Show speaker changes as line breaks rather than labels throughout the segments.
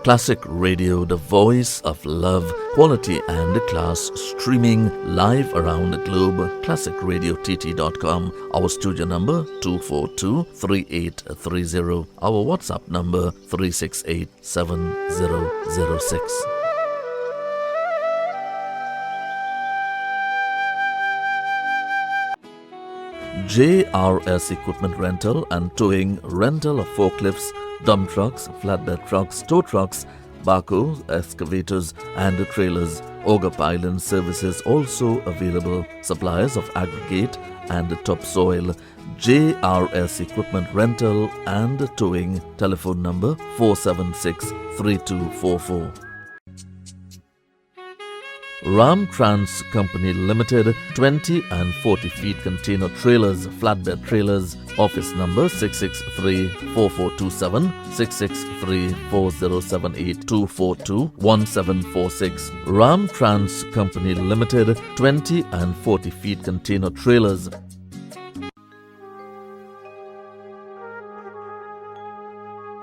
Classic Radio, the voice of love, quality and class, streaming live around the globe. ClassicRadioTT.com. Our studio number 242-3830. Our WhatsApp number 368-7006. JRS Equipment Rental and Towing, rental of forklifts, dump trucks, flatbed trucks, tow trucks, backhoes, excavators and trailers. Auger piling services also available. Suppliers of aggregate and topsoil. JRS Equipment Rental and Towing. Telephone number 476-3244. Ram Trans Company Limited, 20 and 40 feet container trailers, flatbed trailers. Office number 663-4427, 663-4078, 242-1746. Ram Trans Company Limited, 20 and 40 feet container trailers.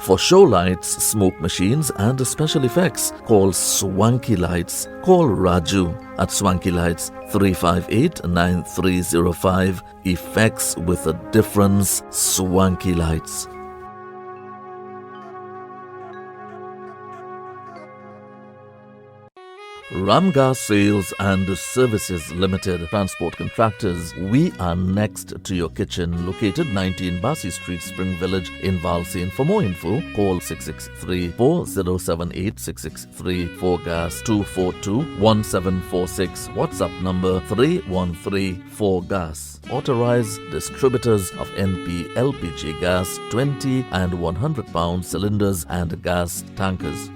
For show lights, smoke machines and special effects, call Swanky Lights. Call Raju at Swanky Lights 358-9305. Effects with a difference, Swanky Lights. Ramgas Sales and Services Limited, transport contractors. We are next to your kitchen, located 19 Bassi Street, Spring Village in Valsayn. For more info, call 663-4078, 663-4GAS, 242-1746. WhatsApp number 313-4GAS. Authorized distributors of NP LPG gas, 20 and 100 pound cylinders and gas tankers.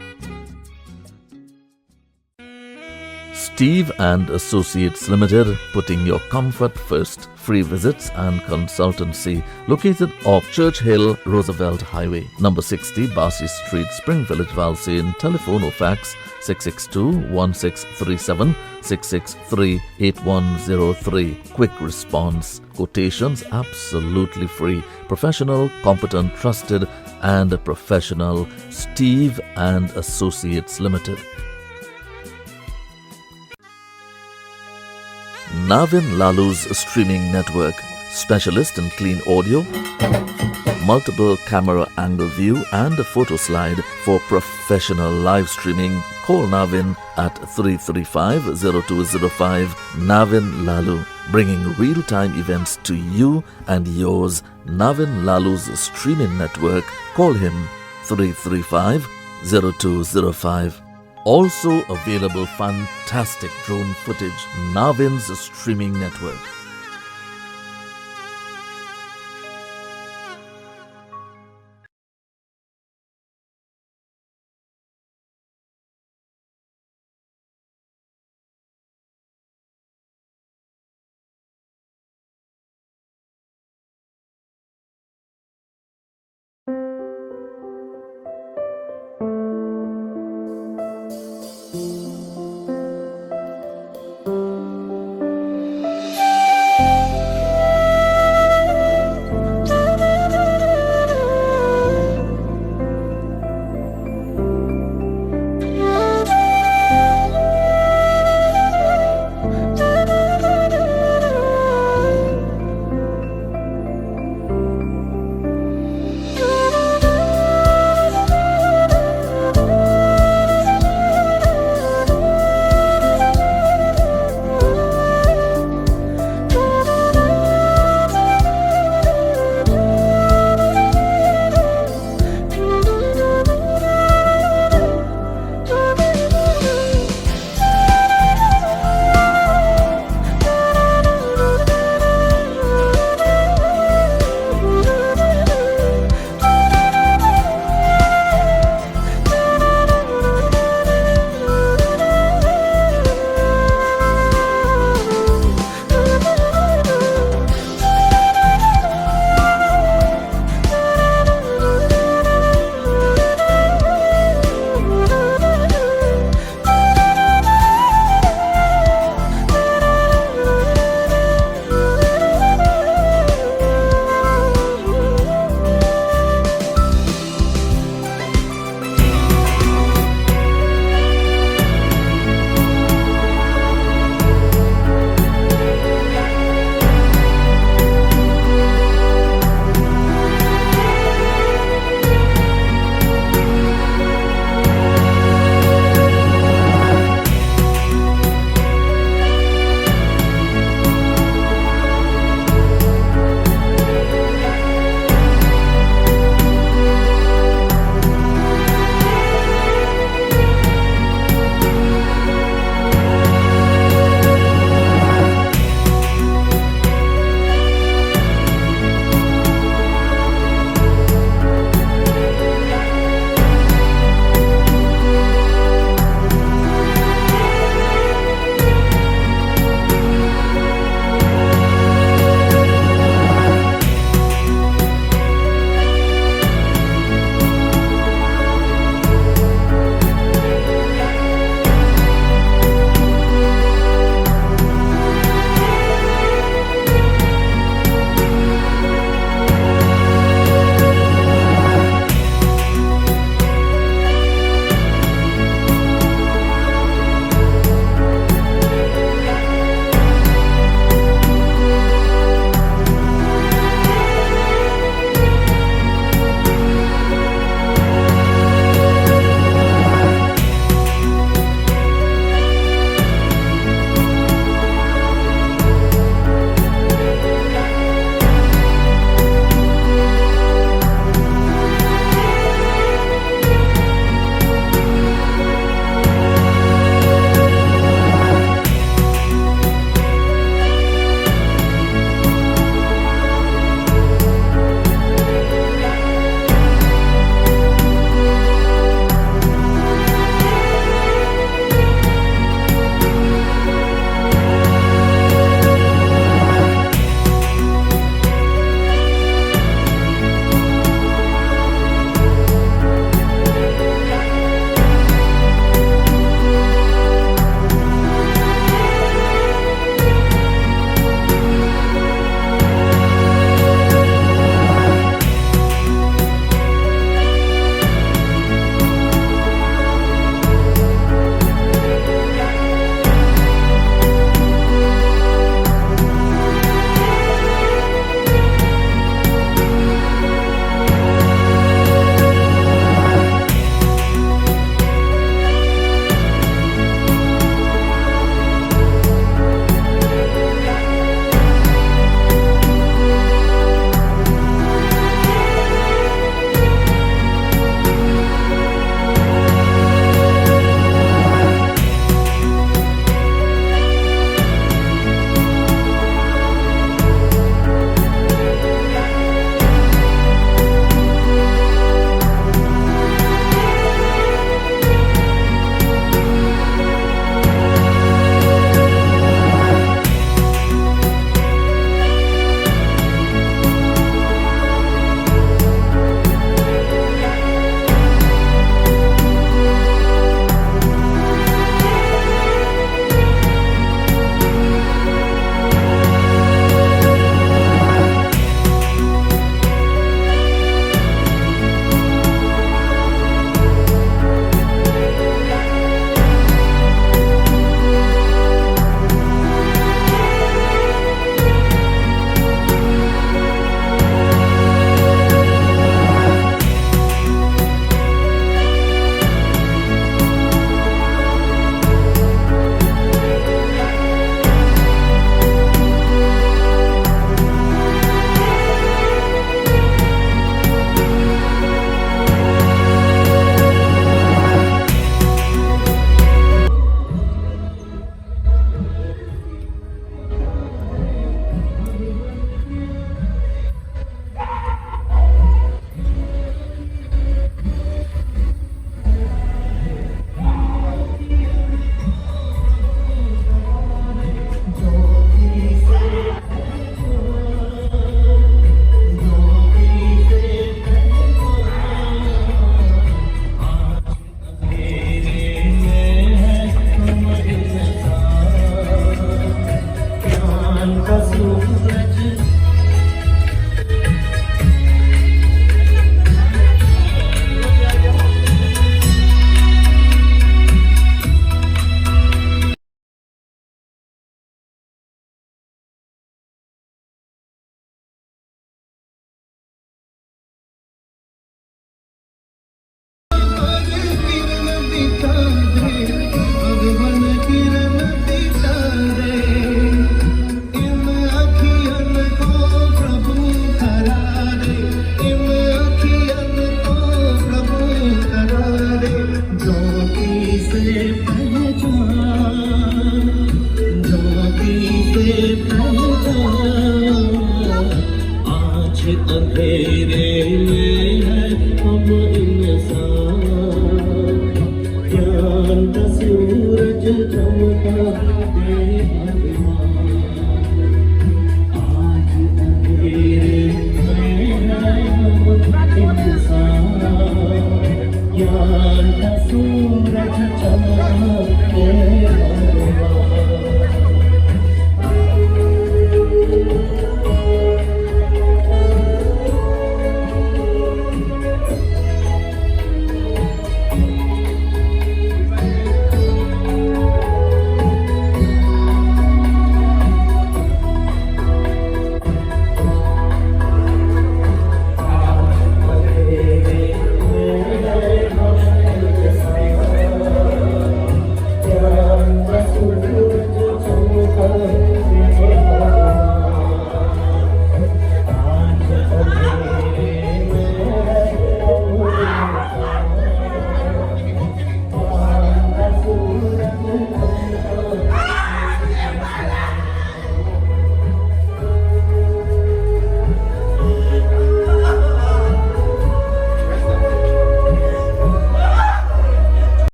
Steve and Associates Limited, putting your comfort first. Free visits and consultancy. Located off Church Hill, Roosevelt Highway, number 60, Bassi Street, Spring Village, Valsayn. Telephone or fax 662-1637, 663-8103. Quick response. Quotations absolutely free. Professional, competent, trusted and professional. Steve and Associates Limited. Navin Lalu's streaming network, specialist in clean audio, multiple camera angle view and a photo slide for professional live streaming. Call Navin at 335-0205. Navin Lalu, bringing real-time events to you and yours. Navin Lalu's streaming network. Call him 335-0205. Also available fantastic drone footage. Navin's streaming network.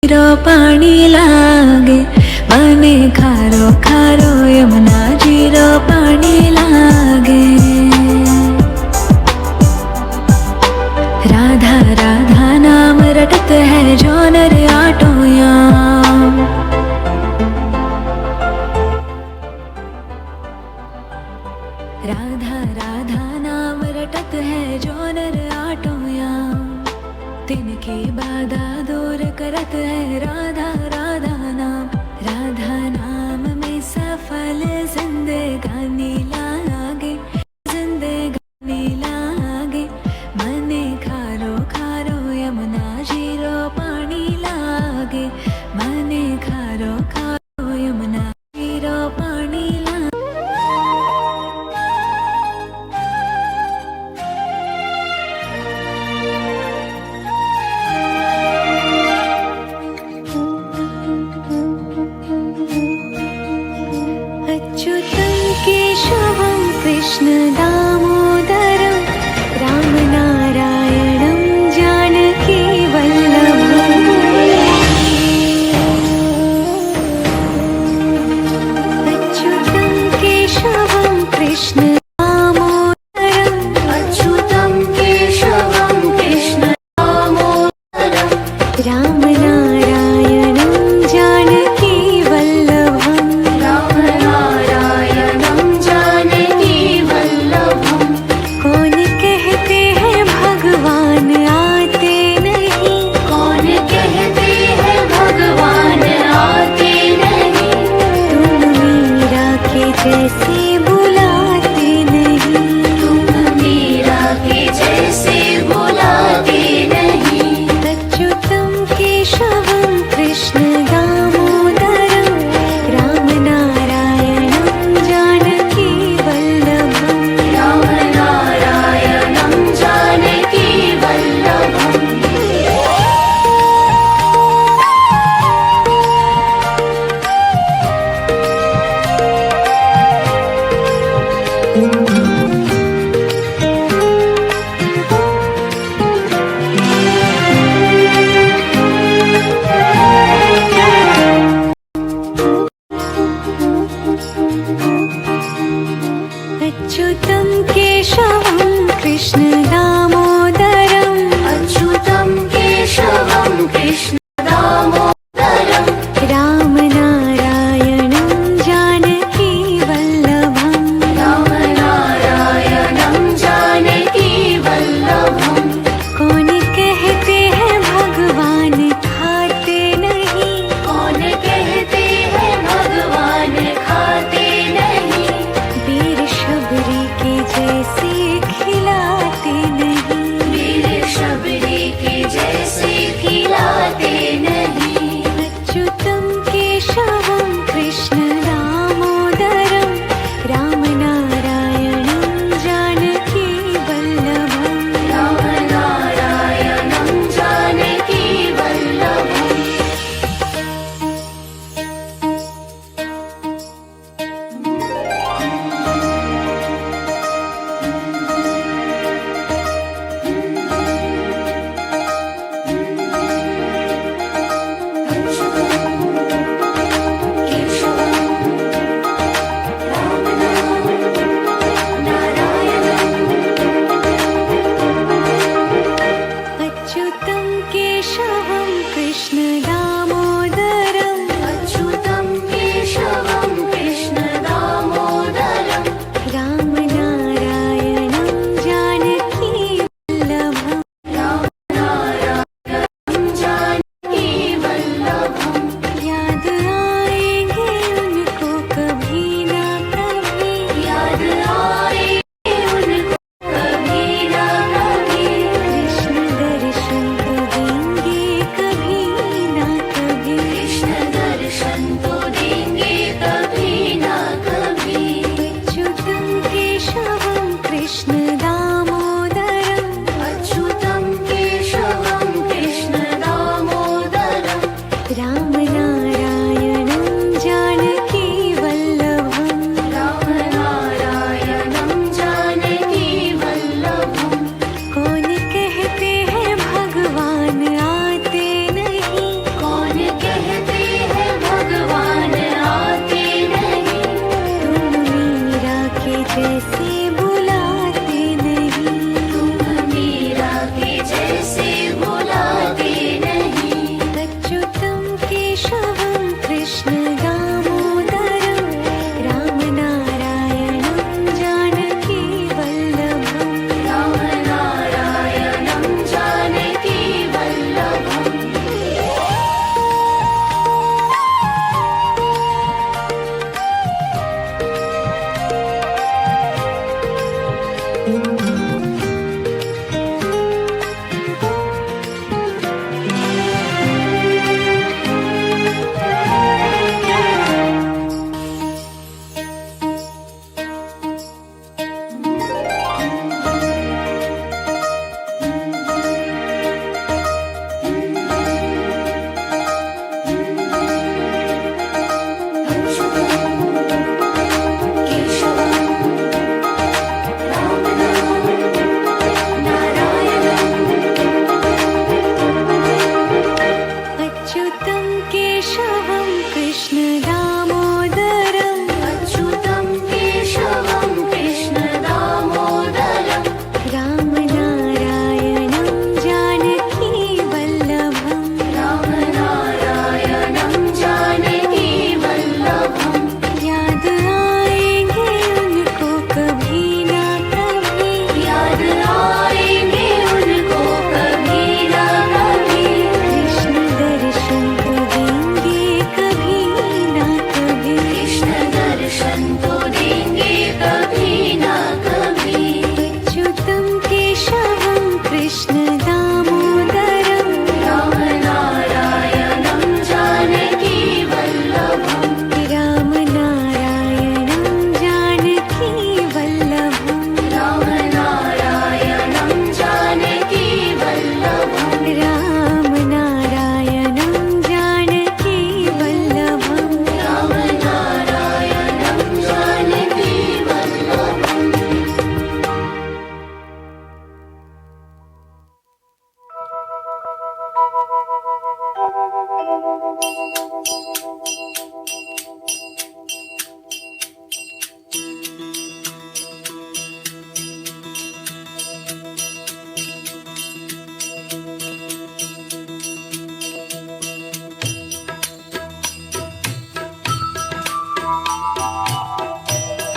रो पानी लागे मने खारो खारो Yamuna zero पानी लागे। राधा राधा नाम रटत है जो नर आटोयाम। राधा राधा नाम रटत है जो नर आटोयाम। तिनकी बाधा दूर करत है राधा राधा नाम। राधा नाम में सफल जिंदगानी लागे जिंदगानी लागे मने खारो खारो यमुना जीरो पानी लागे मने खारो खारो यमुना जीरो पानी लागे। अच्युतं केशवं कृष्ण दामोदरं रामनारायणं जानकी वल्लभम्। अच्युतं केशवं कृष्ण दामोदरं अच्युतं केशवं कृष्ण दामोदरं रामनारायणं जानकी वल्लभम्। रामनारायणं जानकी वल्लभम्। कौन कहते हैं भगवान आते नहीं। कौन कहते हैं भगवान आते नहीं। तुम मीरा के जैसे बुलाते नहीं। तुम मीरा के जैसे बुलाते नहीं। अच्युतं केशवं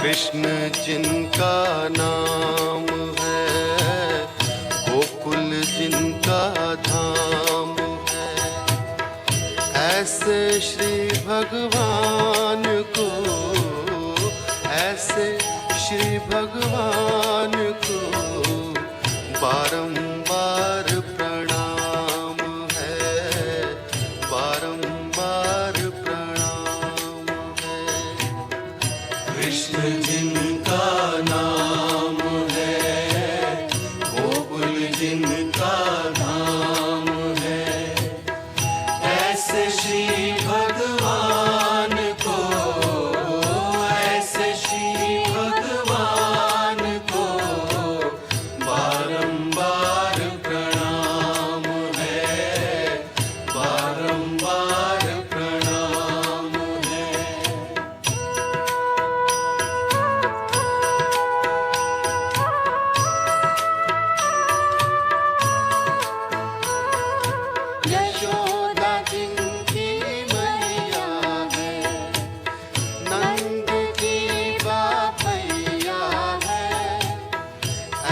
कृष्ण जिनका नाम है, गोकुल जिनका धाम है, ऐसे श्री भगवान को, ऐसे श्री भगवान को बारंबार प्रणाम है, बारंबार प्रणाम है। कृष्ण जिनका नाम है, गोकुल जिनका धाम है, ऐसे श्री भगवान को, ऐसे श्री भगवान को बारंबार प्रणाम है, बारंबार प्रणाम है। यशोदा जिनकी मैया है, नंद की बापैया है,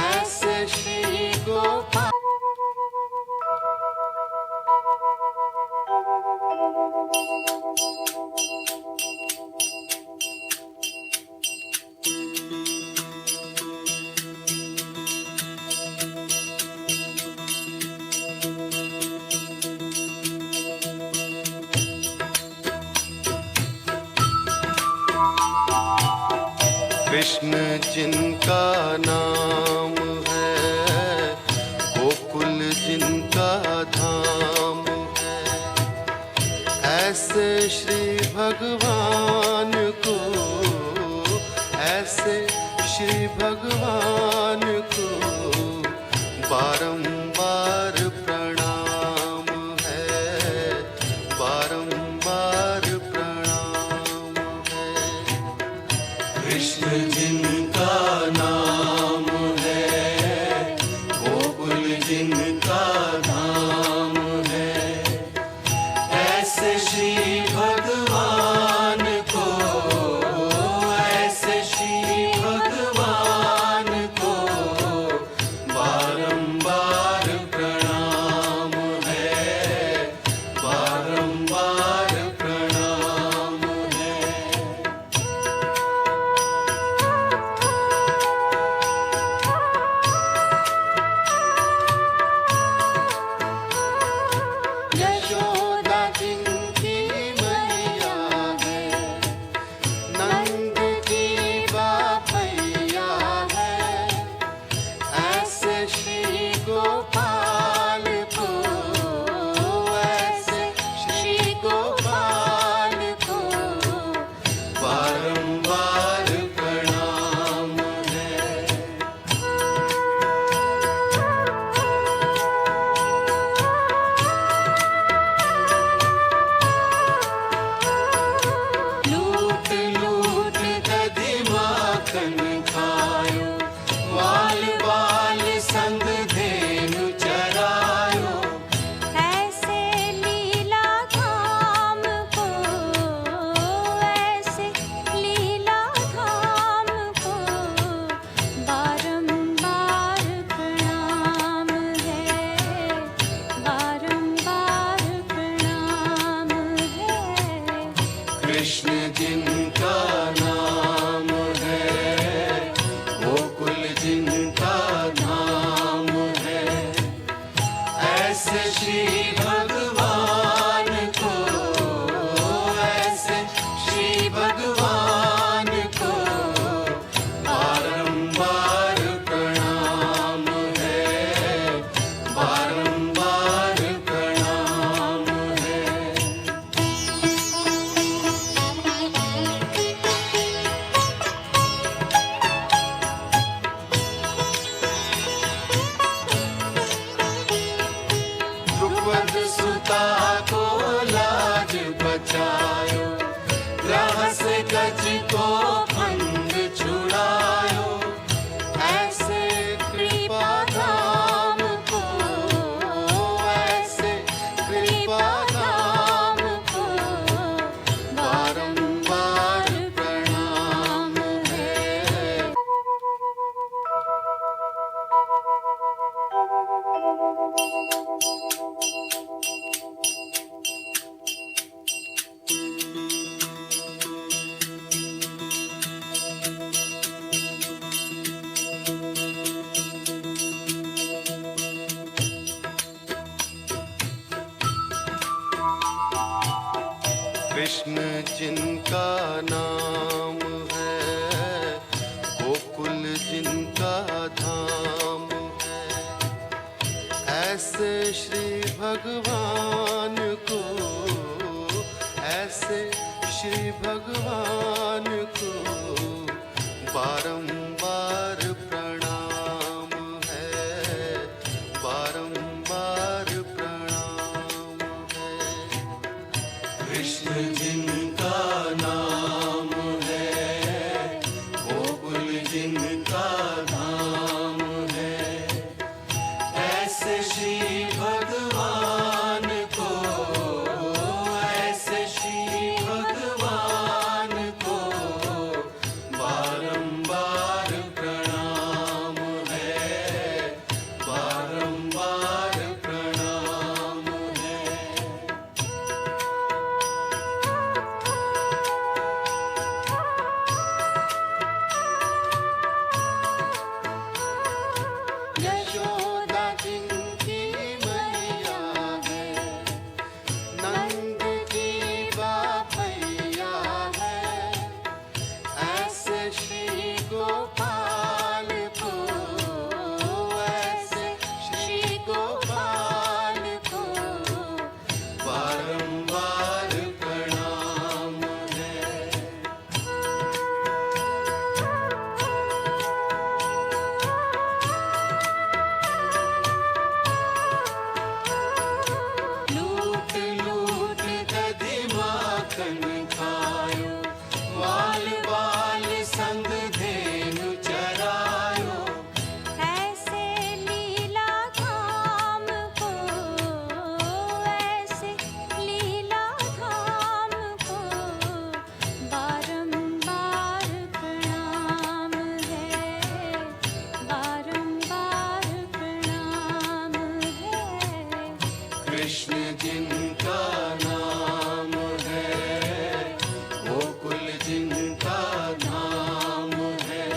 ऐसे श्री गोपाल। कृष्ण जिनका नाम है, गोकुल जिनका धाम है, ऐसे श्री भगवान को, ऐसे श्री भगवान को बारंबार प्रणाम है, बारंबार प्रणाम है। कृष्ण जिनका नाम है, गोकुल जिनका धाम है, ऐसे श्री भगवान को, ऐसे श्री भगवान को बारंबार प्रणाम है, बारंबार प्रणाम है। यशोदा जिनकी मैया है, नंद की बापैया है, ऐसे श्री गोपाल को, ऐसे श्री गोपाल को बारंबार प्रणाम है। लूट लूट दधि माखन खायो, बाल बाल संग धेनु चरायो,
ऐसे लीला धाम को, ऐसे लीला धाम को बारंबार प्रणाम है, बारंबार प्रणाम है।
कृष्ण जिनका नाम है, गोकुल जिनका धाम है, ऐसे श्री भगवान को, ऐसे श्री भगवान को बारंबार प्रणाम है, बारंबार प्रणाम है। द्रुपद सुता को लाज बचायो, ग्रास गज को फंद छुड़ायो, ऐसे कृपा धाम को, ऐसे कृपा धाम को बारंबार प्रणाम है, कृष्ण जिनका नाम है, गोकुल जिनका धाम है। ऐसे श्री भगवान को, ऐसे श्री भगवान को बारंबार प्रणाम है, बारंबार प्रणाम है। कृष्ण जिनका नाम है, गोकुल जिनका धाम है। ऐसे श्री भगवान को, ऐसे श्री भगवान को बारंबार प्रणाम है, बारंबार प्रणाम है। यशोदा जिनकी मैया है, नंद की बापैया है। ऐसे श्री गोपाल को, ऐसे श्री गोपाल को बारंबार प्रणाम है। लूट लूट दधि माखन खायो, बाल बाल संग धेनु चरायो।
ऐसे लीला धाम को, ऐसे लीला धाम को बारंबार प्रणाम है, बारंबार प्रणाम है।
कृष्ण जिनका नाम है, गोकुल जिनका धाम है।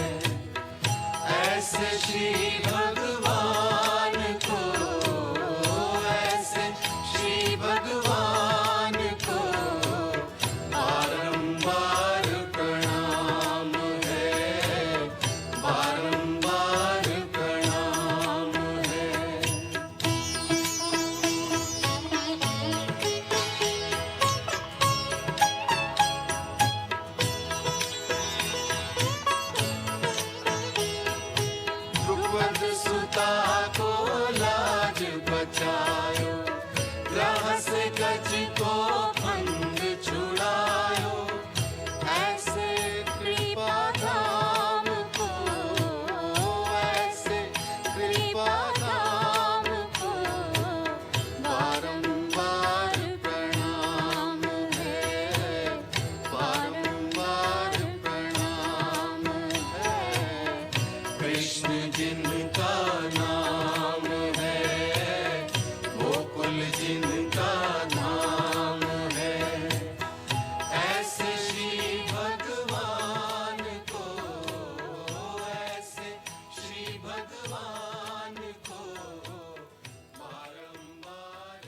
ऐसे श्री भगवान को, ऐसे श्री भगवान को बारंबार प्रणाम है, बारंबार प्रणाम है। द्रुपद सुता को लाज बचायो, ग्रह से गज को फंद छुड़ायो। ऐसे कृपा धाम को, ऐसे कृपा धाम को बारंबार प्रणाम है, बारंबार प्रणाम है। कृष्ण जिनका नाम है, गोकुल जिनका धाम है। ऐसे श्री भगवान को, ऐसे श्री भगवान को बारंबार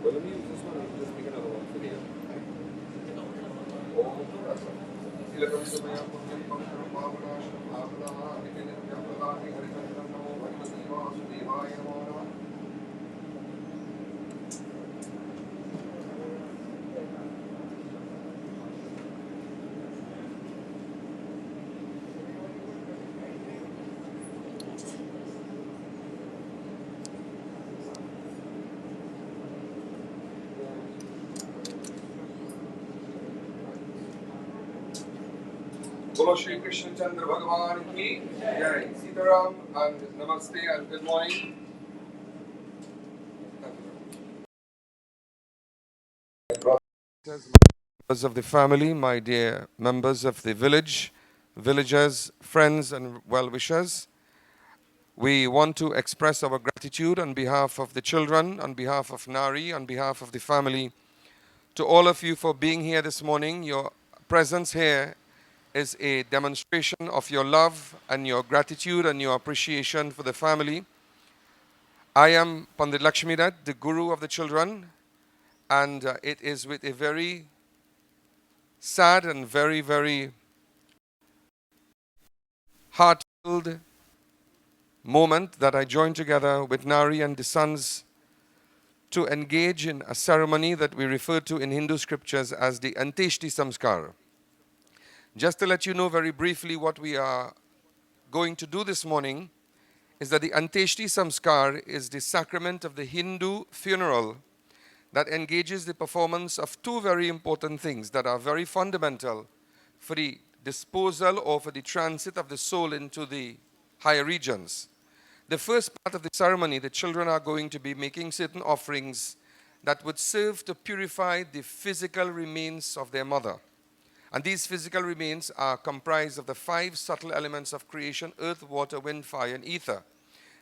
Well, let me use this one and just make another one for the Bolo Shri Krishna Chandra Bhagavan ki Jai. Sitaram and Namaste and good morning. Members of the family, my dear members of the village, villagers, friends and well-wishers, we want to express our gratitude on behalf of the children, on behalf of Nari, on behalf of the family, to all of you for being here this morning. Your presence here is a demonstration of your love and your gratitude and your appreciation for the family. I am Pandit Lakshmidat, the guru of the children, and it is with a very sad and very, very heart-filled moment that I join together with Nari and the sons to engage in a ceremony that we refer to in Hindu scriptures as the Anteshti Samskar. Just to let you know very briefly what we are going to do this morning is that the Anteshti Samskar is the sacrament of the Hindu funeral that engages the performance of two very important things that are very fundamental for the disposal or for the transit of the soul into the higher regions. The first part of the ceremony, the children are going to be making certain offerings that would serve to purify the physical remains of their mother. And these physical remains are comprised of the 5 subtle elements of creation: earth, water, wind, fire, and ether.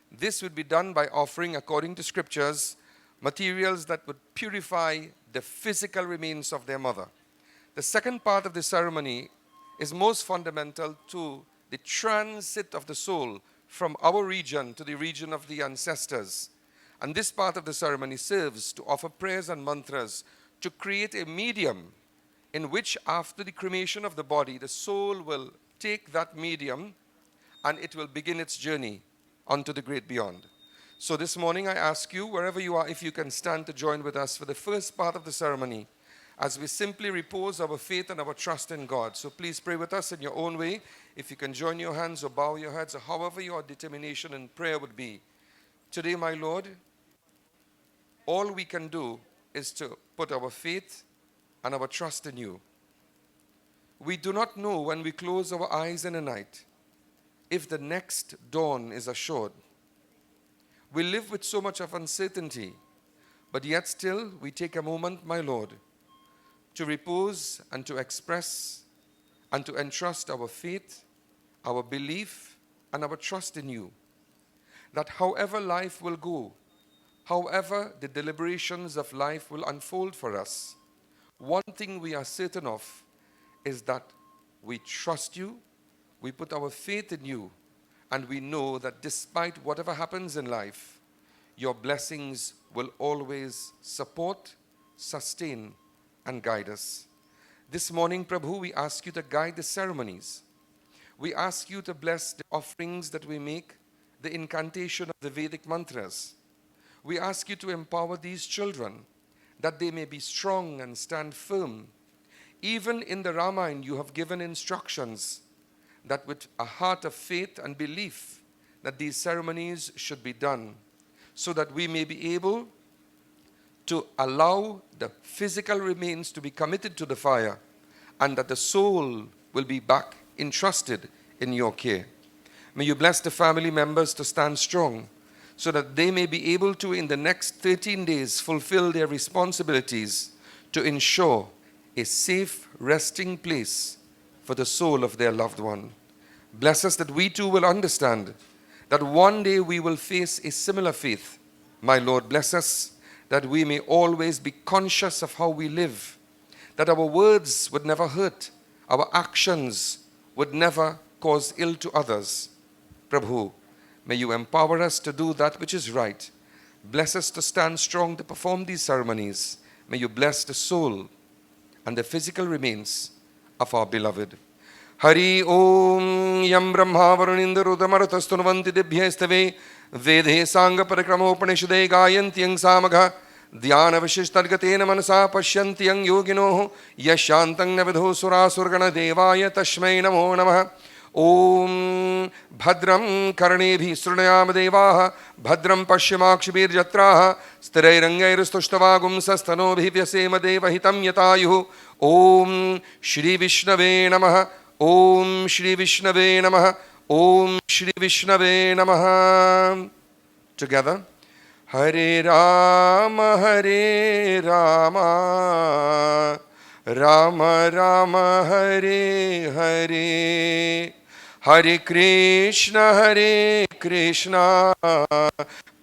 This would be done by offering, according to scriptures, materials that would purify the physical remains of their mother. The second part of the ceremony is most fundamental to the transit of the soul from our region to the region of the ancestors. And this part of the ceremony serves to offer prayers and mantras to create a medium in which, after the cremation of the body, the soul will take that medium and it will begin its journey onto the great beyond. So this morning I ask you, wherever you are, if you can stand to join with us for the first part of the ceremony as we simply repose our faith and our trust in God. So please pray with us in your own way. If you can join your hands or bow your heads or however your determination in prayer would be. Today, my Lord, all we can do is to put our faith and our trust in you. We do not know when we close our eyes in the night if the next dawn is assured. We live with so much of uncertainty, but yet still we take a moment, my Lord, to repose and to express and to entrust our faith, our belief, and our trust in you. That however life will go, however the deliberations of life will unfold for us, one thing we are certain of is that we trust you, we put our faith in you, and we know that despite whatever happens in life, your blessings will always support, sustain, and guide us. This morning, Prabhu, we ask you to guide the ceremonies. We ask you to bless the offerings that we make, the incantation of the Vedic mantras. We ask you to empower these children that they may be strong and stand firm. Even in the Ramayana, you have given instructions that with a heart of faith and belief that these ceremonies should be done so that we may be able to allow the physical remains to be committed to the fire and that the soul will be back entrusted in your care. May you bless the family members to stand strong so that they may be able to, in the next 13 days, fulfill their responsibilities to ensure a safe resting place for the soul of their loved one. Bless us that we too will understand that one day we will face a similar faith. My Lord, bless us that we may always be conscious of how we live, that our words would never hurt, our actions would never cause ill to others. Prabhu, may you empower us to do that which is right. Bless us to stand strong to perform these ceremonies. May you bless the soul and the physical remains of our beloved. Hari Om Yam Brahma Varunindrudamaratastунವಂತಿ ದಿಭ್ಯಸ್ತವೆ ವೇದೇ ಸಾಂಗ ಪರಿಕ್ರಮೋಪನಿಷದೆ ಗಾಯಂತ್ಯಂ ಸಾಮಘ ಧ್ಯಾನ ವಿಶಿಷ್ಟರ್ಗತೇನ ಮನಸಾ ಪಶ್ಯಂತ್ಯಂ ಯೋಗಿನೋ ಯಶಾಂತಂ ನ ವಿಧೋ ಸುರಾಸುರಗಣ ದೇವಾಯ ತಸ್ಮೈ ನಮೋ ನಮಃ ಓಂ ಭದ್ರಂ ಕರ್ಣೇಭಿಃ ಶೃಣುಯಾಮ ದೇವಾಃ ಭದ್ರಂ ಪಶ್ಯಮಾಕ್ಷಿಭಿರ್ಯತ್ರಾಃ ಸ್ಥಿರೈರಂಗೈಸ್ತುಷ್ಟವಾಗುಂಸಸ್ತನೋಭಿಃ ವ್ಯಸೇಮ ದೇವಹಿತಂ ಯತಾಯುಃ ಓಂ ಶ್ರೀ ವಿಷ್ಣವೇ ನಮಃ ಓಂ ಶ್ರೀ ವಿಷ್ಣವೇ ನಮಃ ಓಂ ಶ್ರೀ ವಿಷ್ಣವೇ ನಮಃ. Together. Hare Rama Rama Rama Hare Hare Hare Krishna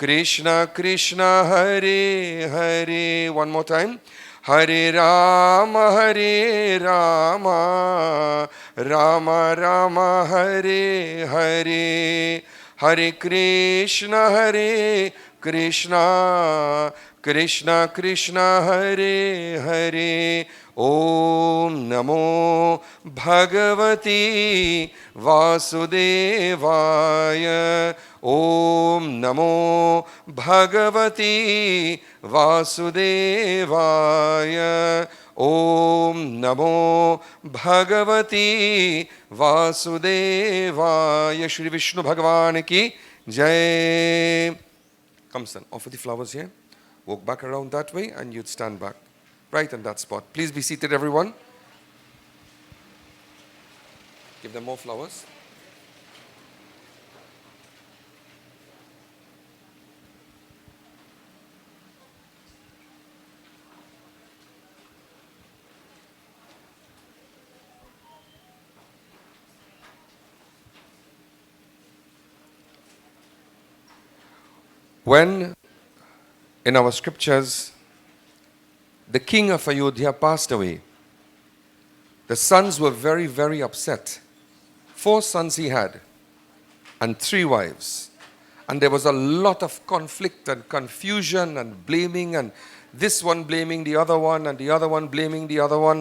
Krishna Krishna Hare Hare. One more time. Hare Rama Rama Rama Hare Hare Hare Krishna Krishna Krishna Hare Hare. Om Namo Bhagavati Vasudevaya. Om Namo Bhagavati Vasudevaya. Om Namo Bhagavati Vasudevaya. Shri Vishnu Bhagavan ki Jai. Come son, offer the flowers here. Walk back around that way and you'd stand back. Right in that spot. Please be seated, everyone. Give them more flowers. When in our scriptures the king of Ayodhya passed away, the sons were very, very upset. 4 sons he had and 3 wives. And there was a lot of conflict and confusion and blaming, and this one blaming the other one and the other one blaming the other one.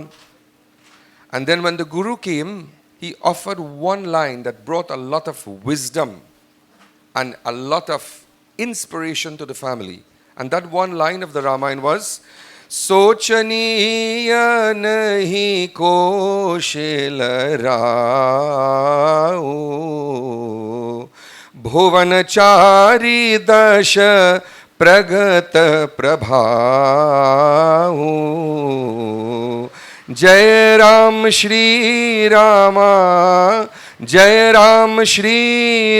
And then when the Guru came, he offered one line that brought a lot of wisdom and a lot of inspiration to the family. And that one line of the Ramayana was, सोचनीय नहीं कोशिल राओ भुवनचारी दश प्रगत प्रभाओ जय राम श्री रामा जय राम श्री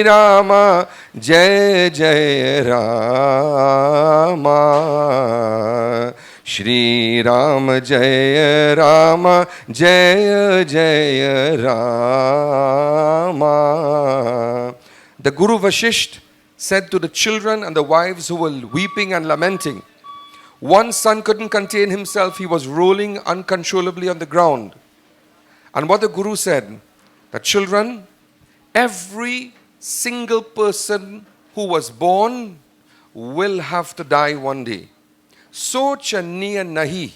रामा जय जय Rama Shri Ram Jaya Rama Jaya Jaya Rama. The Guru Vashisht said to the children and the wives who were weeping and lamenting, one son couldn't contain himself, he was rolling uncontrollably on the ground. And what the Guru said, that children, every single person who was born will have to die one day. Soch niya nahi.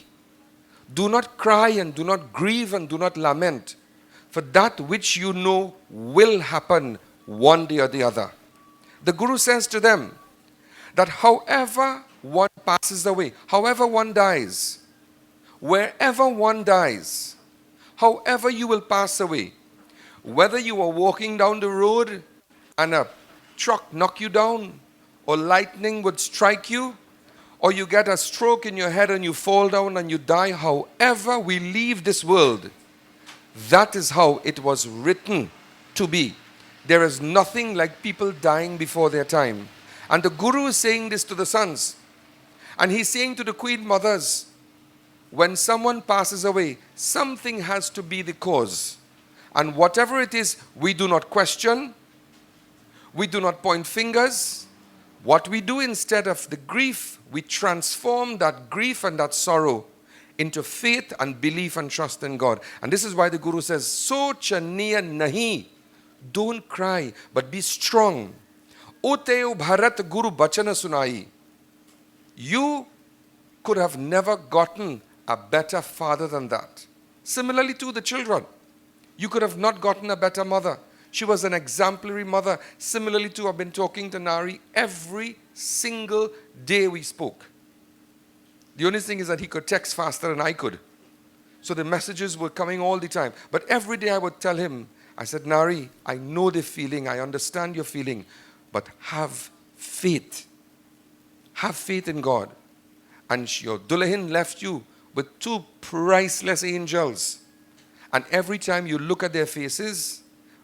Do not cry and do not grieve and do not lament for that which you know will happen one day or the other. The Guru says to them that however one passes away, however one dies, wherever one dies, however you will pass away, whether you are walking down the road and a truck knock you down, or lightning would strike you, or you get a stroke in your head and you fall down and you die, however we leave this world, that is how it was written to be. There is nothing like people dying before their time. And the Guru is saying this to the sons. And he's saying to the queen mothers, when someone passes away, something has to be the cause. And whatever it is, we do not question, we do not point fingers. What we do instead of the grief, we transform that grief and that sorrow into faith and belief and trust in God. And this is why the Guru says, Socha niya nahi. Don't cry, but be strong. Oteu bharat Guru bachana sunai. You could have never gotten a better father than that. Similarly to the children. You could have not gotten a better mother. She was an exemplary mother. Similarly to, I've been talking to Nari every single day we spoke. The only thing is that he could text faster than I could. So the messages were coming all the time. But every day I would tell him, I said, Nari, I know the feeling, I understand your feeling, but have faith. Have faith in God. And your Dullahin left you with two priceless angels. And every time you look at their faces,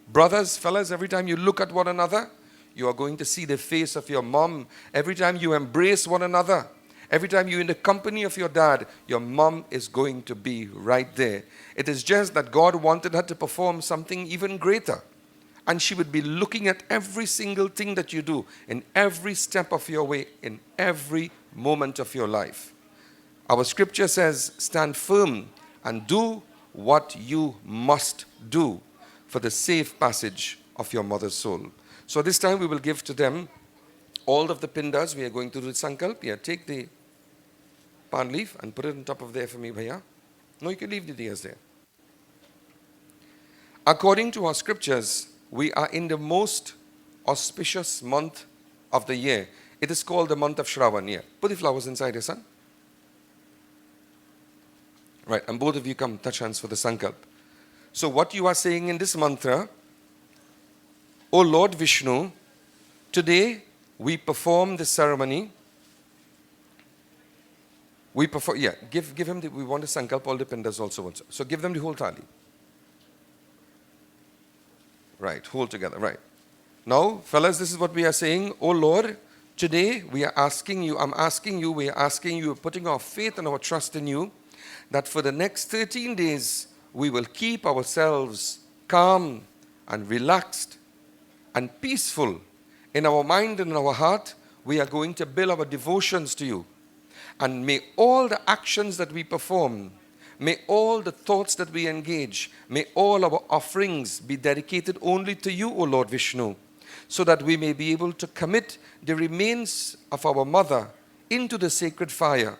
brothers, fellas, every time you look at one another, you are going to see the face of your mom. Every time you embrace one another, every time you're in the company of your dad, your mom is going to be right there. It is just that God wanted her to perform something even greater. And she would be looking at every single thing that you do, in every step of your way, in every moment of your life. Our scripture says, stand firm and do what you must do for the safe passage of your mother's soul. So this time we will give to them all of the pindas. We are going to do the sankalp. Yeah, take the palm leaf and put it on top of there for me, bhaiya. No, you can leave the diyas there. According to our scriptures, we are in the most auspicious month of the year. It is called the month of Shravan. Yeah. Put the flowers inside, your son. Right, and both of you come touch hands for the sankalp. So what you are saying in this mantra, O Lord Vishnu, today we perform this ceremony. We perform, yeah, give him we want to sankalp all the pindas also. So give them the whole thali. Right, hold together, right. Now, fellas, this is what we are saying. O Lord, today we are asking you, we are asking you, putting our faith and our trust in you, that for the next 13 days, we will keep ourselves calm and relaxed and peaceful in our mind and in our heart. We are going to build our devotions to you. And may all the actions that we perform, may all the thoughts that we engage, may all our offerings be dedicated only to you, O Lord Vishnu, so that we may be able to commit the remains of our mother into the sacred fire,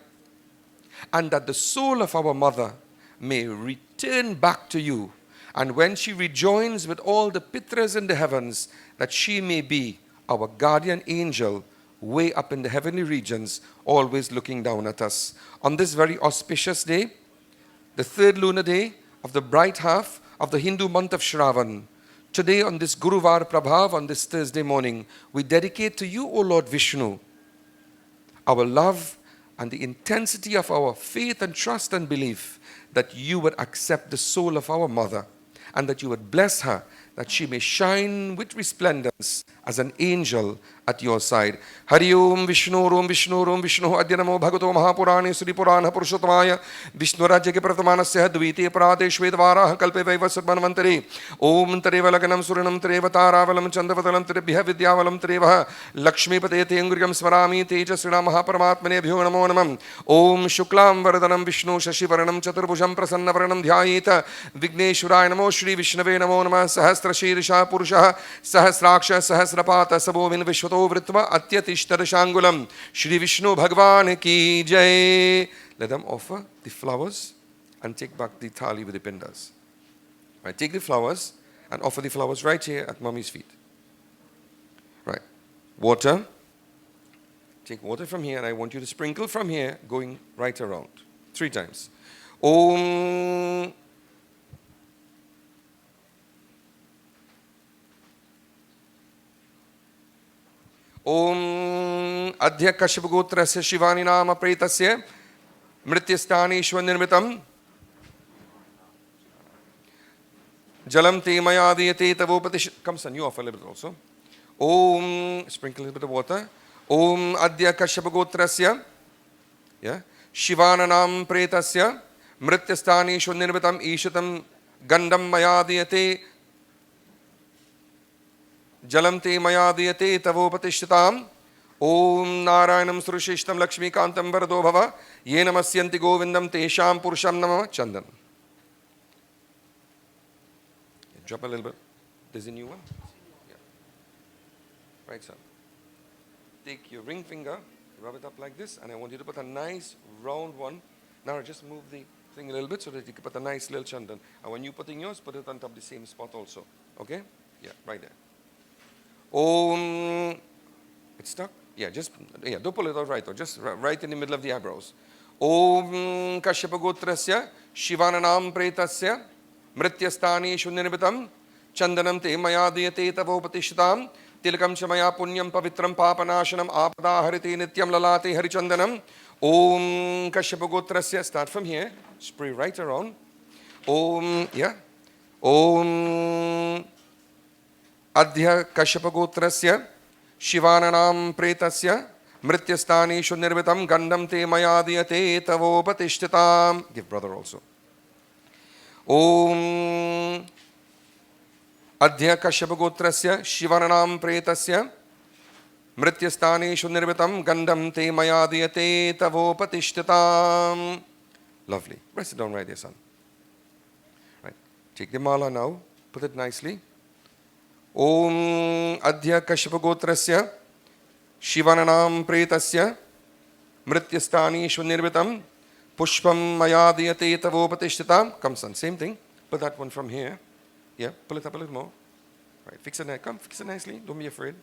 and that the soul of our mother may return back to you. And when she rejoins with all the pitras in the heavens, that she may be our guardian angel way up in the heavenly regions, always looking down at us. On this very auspicious day, the third lunar day of the bright half of the Hindu month of Shravan, today on this Guruvar Prabhav, on this Thursday morning, we dedicate to you, O Lord Vishnu, our love and the intensity of our faith and trust and belief that you would accept the soul of our mother and that you would bless her, that she may shine with resplendence as an angel at your side. Hari Om Vishnu Rom Vishnu Rom Vishnu Adya Namo Bhagato Mahapurane Sri Purana Purushotamaya Vishnu Rajya ke Prathamanasya Dvite Prade Shvedvara Kalpe Vaiva Sadmanvantare Om Tareva Laganam Suranam Tareva Taravalam Chandavadalam Tarebhya Vidyavalam Tareva Lakshmi Patete Angurigam Swarami Teja Srina Mahaparamatmane Bhyo Namo Namam Om Shuklam Varadanam Vishnu Shashivaranam Chaturbhujam Prasannavaranam Dhyayeta Vigneshwaraya Namo Shri Vishnave Namo Namah Sahasra Shirisha Purusha Sahasraksha Sahasrapata Sabovin Vishwato Vritva Atyatishtarashangulam Shri Vishnu Bhagwan Ki Jai. Let them offer the flowers and take back the thali with the pindas. Right, take the flowers and offer the flowers right here at mommy's feet. Right. Water. Take water from here and I want you to sprinkle from here going right around. 3 times. Om Om Adhya Kashyapagotrasya Shivani Nama Pretasya Mrityasthaneshwa Nirmitam Jalam Te Mayadiyate Tavopatish. Come son, you offer a little bit also. Om, sprinkle a little bit of water. Om Adhya Kashyapagotrasya, yeah, Shivananam Pretasya Mrityasthaneshwa Nirmitam Ishatam Gandam Mayadiyate Jalam te mayadiyate tavopatishtatam Om Narayanam Surushishtam Lakshmi Kantam Varado Bhava Ye Namasyanti Govindam Tesham Purusham Namah Chandan. Drop a little bit. There's a new one? Yeah. Right, son. Take your ring finger, rub it up like this, and I want you to put a nice round one. Now just move the thing a little bit so that you can put a nice little chandan. And when you're putting yours, put it on top of the same spot also. Okay? Yeah, right there. Om. It's stuck? Yeah, don't pull it out right, or just right in the middle of the eyebrows. Om Kashyapagotrasya Shivananam Pretasya Mrityasthaneshu Nirmitam Chandanam Te Maya Diyate Tavopatishtam Tilakam Chamaya Punyam Pavitram Papanashanam Apada Harite Nityam Lalate Harichandanam. Om Kashyapagotrasya. Start from here. Spray right around. Om, yeah. Om Adhya Kashyapagotrasya Shivananam Pretasya Mrityasthaneshu Nirvitam Gandam Te Mayadiyate Tavopatishtatam. Give brother also. Om Adhya Kashyapagotrasya Shivananam Pretasya Mrityasthaneshu Nirvitam Gandam Te Mayadiyate Tavopatishtatam. Lovely. Press it down right there, son. Right. Take the mala now. Put it nicely. Om Adhya Kashyapagotrasya Shivananam Pretasya Mrityasthaneshu Nirvitam Pushpam Mayadiyate Tavopatishtatam. Come son, same thing. Put that one from here. Yeah, pull it up a little more. Right, fix it. Come, fix it nicely. Don't be afraid.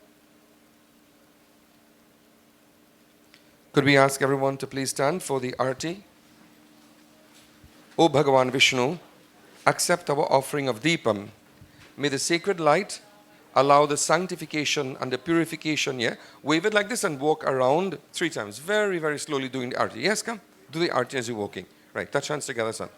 Could we ask everyone to please stand for the arati? O Bhagavan Vishnu, accept our offering of Deepam. May the sacred light allow the sanctification and the purification. Yeah, wave it like this and walk around 3 times. Very, very slowly doing the arati. Yes, come. Do the arati as you're walking. Right, touch hands together, son.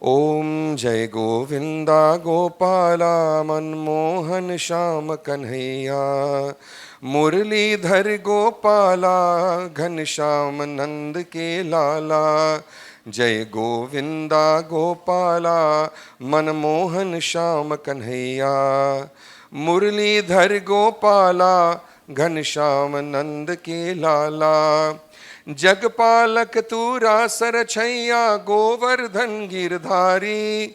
Om Jai Govinda Gopala Manmohan Sham Kanhaiya Murlidhar Gopala Ghansham Nand Ke Lala. Jai Govinda Gopala Manmohan Sham Kanhaiya Murlidhar Gopala Ghansham Nand Ke Lala. जगपालक तूरा सरछैया गोवर्धन गिरधारी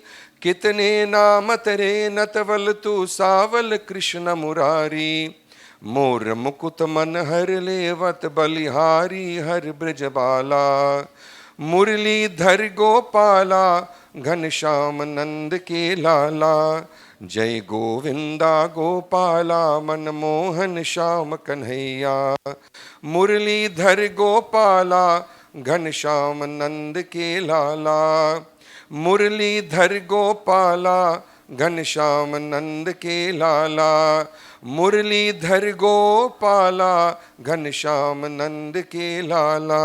कितने नाम तेरे नतवल तू सावल कृष्ण मुरारी मोर मुकुट मन हर लेवत बलिहारी हर ब्रजबाला मुरलीधर गोपाला घनश्याम नंद के लाला जय गोविंदा गोपाला मनमोहन श्याम कन्हैया मुरलीधर गोपाला घनश्याम नंद के लाला मुरलीधर गोपाला घनश्याम नंद के लाला मुरलीधर गोपाला घनश्याम नंद के लाला।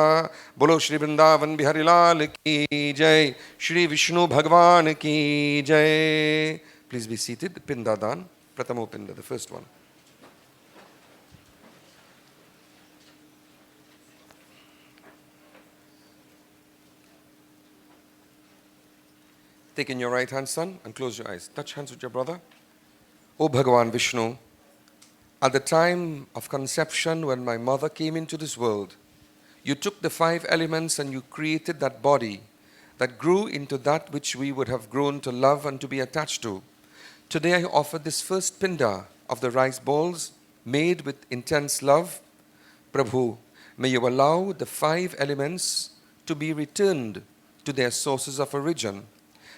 बोलो श्री वृंदावन बिहारी लाल की जय, श्री विष्णु भगवान की जय। Please be seated. Pindadan, Pratamo Pinda, the first one. Take in your right hand, son, and close your eyes. Touch hands with your brother. O Bhagavan Vishnu, at the time of conception when my mother came into this world, you took the 5 elements and you created that body that grew into that which we would have grown to love and to be attached to. Today I offer this first pinda of the rice balls made with intense love. Prabhu, may you allow the 5 elements to be returned to their sources of origin.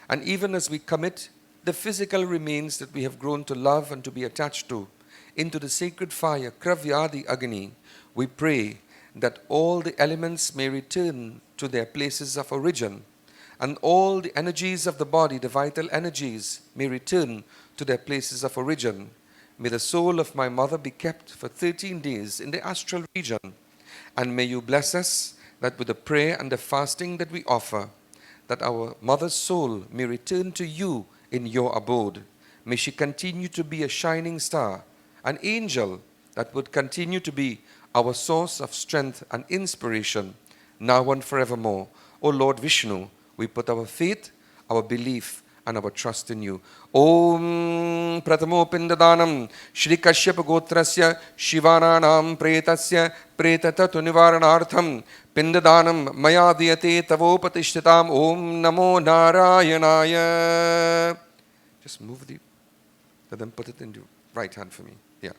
And even as we commit the physical remains that we have grown to love and to be attached to into the sacred fire, Kravyadi Agni, we pray that all the elements may return to their places of origin, and all the energies of the body, the vital energies, may return to their places of origin. May the soul of my mother be kept for 13 days in the astral region, and may you bless us that with the prayer and the fasting that we offer, that our mother's soul may return to you in your abode. May she continue to be a shining star, an angel that would continue to be our source of strength and inspiration, now and forevermore. O Lord Vishnu, we put our faith, our belief, and our trust in you. Om Pratamo Pindadanam Shri Kashyapa Gotrasya Shivananam Pretasya Pretatatu Nivaranartham Pindadanam Maya Diyate Tavopatishtatam. Om Namo Narayanaya. Just move the, then put it in the right hand for me. Yeah.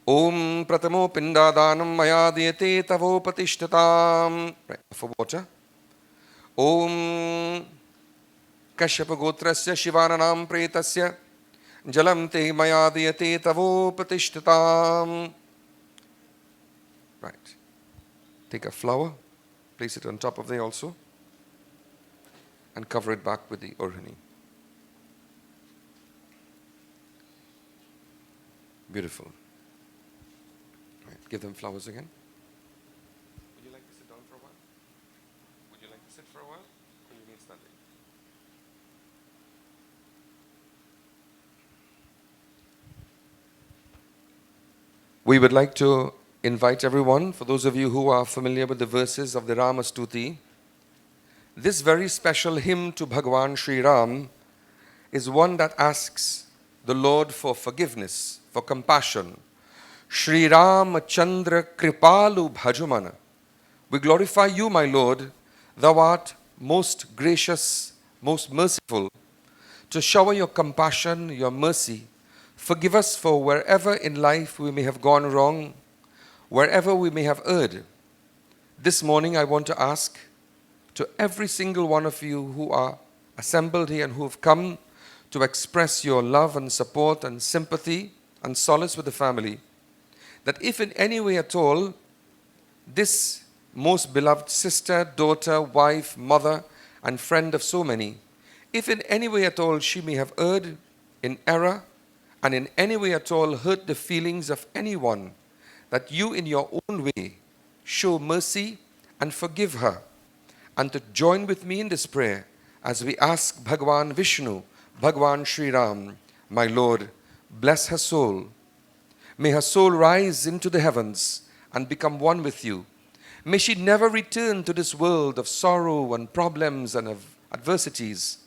Om Pratamo Pindadanam Maya Diyate Tavopatishtatam. Right, for water. Om Kashyapa Gotrasya Shivananam Pretasya Jalam Te Mayadiyate Tavo Patishtatam. Right. Take a flower, place it on top of there also, and cover it back with the orhani. Beautiful. Right. Give them flowers again. Would you like to sit down for a while? Would you like to sit for a while? Or you need standing? We would like to invite everyone, for those of you who are familiar with the verses of the Rama Stuti, this very special hymn to Bhagwan Sri Ram is one that asks the Lord for forgiveness, for compassion. Sri Ram Chandra Kripalu Bhajumana. We glorify you, my Lord. Thou art most gracious, most merciful, to shower your compassion, your mercy. Forgive us for wherever in life we may have gone wrong, wherever we may have erred. This morning I want to ask to every single one of you who are assembled here and who have come to express your love and support and sympathy and solace with the family, that if in any way at all this most beloved sister, daughter, wife, mother and friend of so many, if in any way at all she may have erred in error and in any way at all hurt the feelings of anyone, that you in your own way show mercy and forgive her, and to join with me in this prayer as we ask Bhagwan Vishnu, Bhagwan Sri Ram, my Lord, bless her soul. May her soul rise into the heavens and become one with you. May she never return to this world of sorrow and problems and of adversities.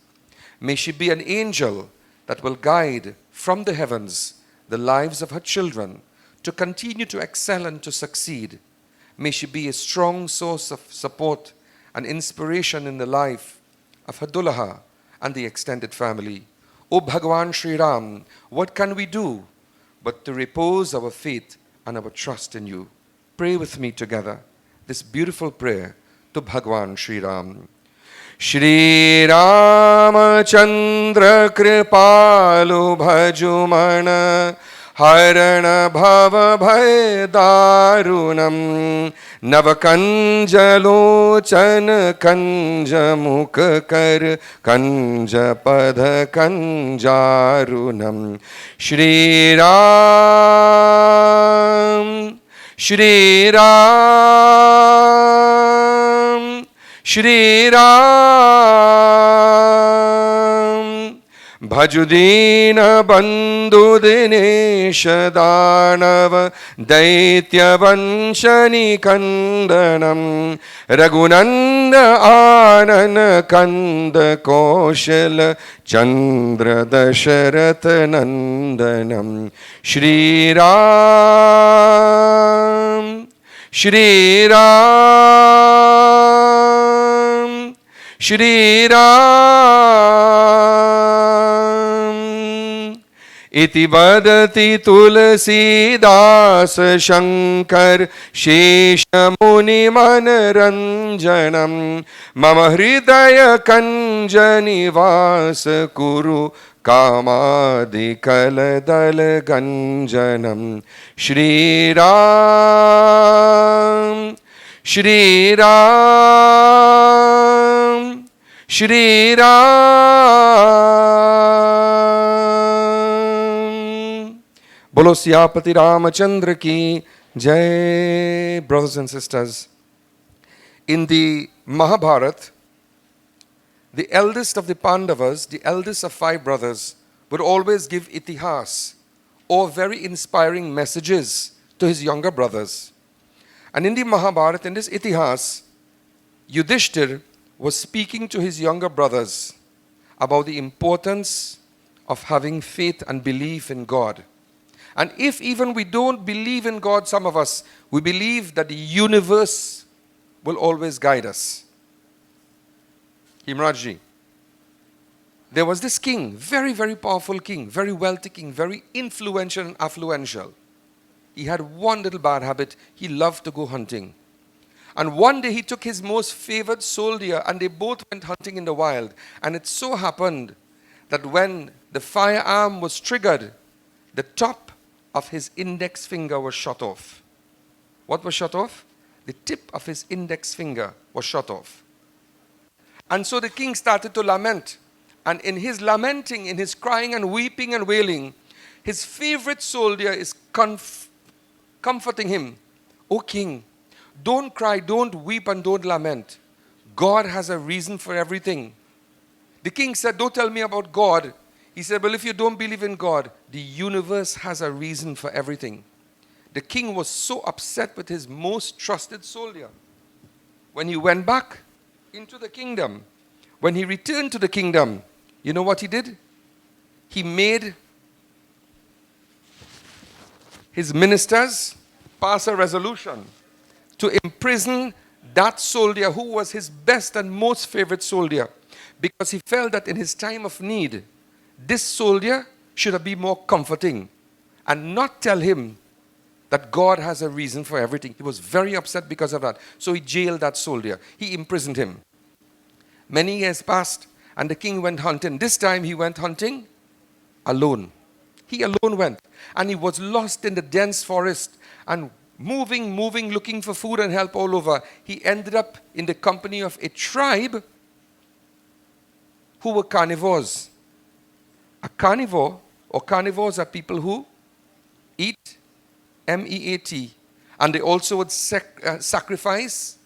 May she be an angel that will guide from the heavens the lives of her children to continue to excel and to succeed. May she be a strong source of support and inspiration in the life of her Dulaha and the extended family. O Bhagwan Sri Ram, what can we do but to repose our faith and our trust in you? Pray with me together this beautiful prayer to Bhagwan Sri Ram. Shri Ramachandra Kripalu Bhajumana Harana Bhava Bhai Darunam Navakanjalochana Kanja Mukha Kar Kanja Pada Kanjarunam Shri Ram Shri Ram Shri Ram Bhajudina Bandhu Dinesha Danav Daitya Vanshani Kandanam Raghunanda Anana Kanda Koshal Chandra Dasharatha Nandanam Shri Ram Shri Ram Shri Ram Iti vadati Tulsi Das Shankar Shesha Muni Manaranjanam Mama Hridaya Kanjani Vas Kuru Kamadi Kaladal Ganjanam Shri Ram Shri Ram Shri Ram Bolo Siyapati Ramachandra ki Jai. Brothers and sisters, in the Mahabharata, the eldest of the Pandavas, the eldest of 5 brothers, would always give itihas or very inspiring messages to his younger brothers. And in the Mahabharata, in this itihas, Yudhishthir was speaking to his younger brothers about the importance of having faith and belief in God. And if even we don't believe in God, some of us, we believe that the universe will always guide us. Himrajji, there was this king, very, very powerful king, very wealthy king, very influential and affluential. He had one little bad habit. He loved to go hunting. And one day he took his most favored soldier and they both went hunting in the wild. And it so happened that when the firearm was triggered, the top of his index finger was shot off. What was shot off? The tip of his index finger was shot off. And so the king started to lament. And in his lamenting, in his crying and weeping and wailing, his favorite soldier is comforting him. O king, don't cry, don't weep, and don't lament. God has a reason for everything. The king said, don't tell me about God. He said, well, if you don't believe in God, the universe has a reason for everything. The king was so upset with his most trusted soldier. When he went back into the kingdom, when he returned to the kingdom, you know what he did? He made his ministers pass a resolution to imprison that soldier who was his best and most favorite soldier, because he felt that in his time of need, this soldier should have been more comforting and not tell him that God has a reason for everything. He was very upset because of that. So he jailed that soldier. He imprisoned him. Many years passed and the king went hunting. This time he went hunting alone. He alone went. And he was lost in the dense forest and moving, looking for food and help all over. He ended up in the company of a tribe who were carnivores. A carnivore, or carnivores, are people who eat, meat, and they also would sacrifice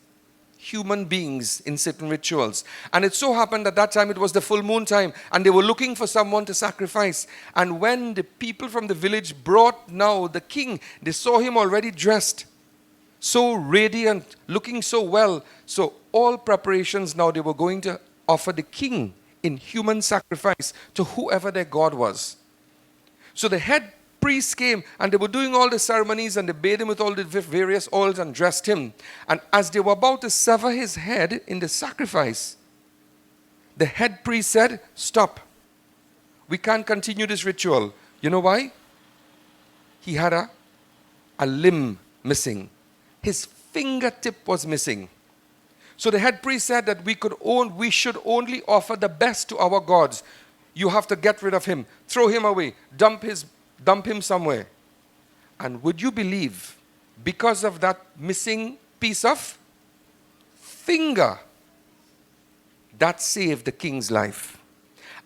human beings in certain rituals. And it so happened that that time it was the full moon time, and they were looking for someone to sacrifice. And when the people from the village brought now the king, they saw him already dressed, so radiant, looking so well. So all preparations now, they were going to offer the king in human sacrifice to whoever their god was. So the head priests came and they were doing all the ceremonies, and they bathed him with all the various oils and dressed him. And as they were about to sever his head in the sacrifice, the head priest said, stop. We can't continue this ritual. You know why? He had a limb missing. His fingertip was missing. So the head priest said that we should only offer the best to our gods. You have to get rid of him. Throw him away. Dump him somewhere. And would you believe, because of that missing piece of finger, that saved the king's life.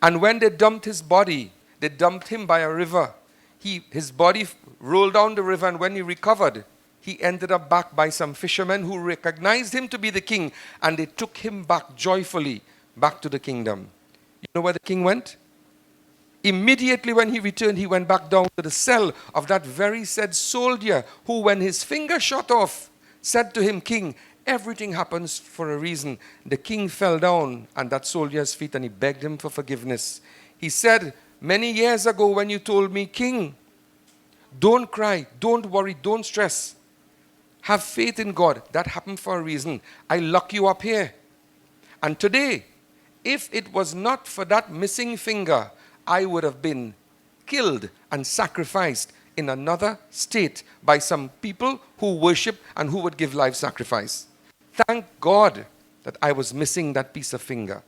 And when they dumped his body, they dumped him by a river. His body rolled down the river, and when he recovered, he ended up back by some fishermen who recognized him to be the king, and they took him back joyfully back to the kingdom. You know where the king went? Immediately when he returned, he went back down to the cell of that very said soldier who, when his finger shot off, said to him, King, everything happens for a reason. The king fell down at that soldier's feet and he begged him for forgiveness. He said, many years ago when you told me, King, don't cry, don't worry, don't stress. Have faith in God. That happened for a reason. I lock you up here. And today, if it was not for that missing finger, I would have been killed and sacrificed in another state by some people who worship and who would give life sacrifice. Thank God that I was missing that piece of finger.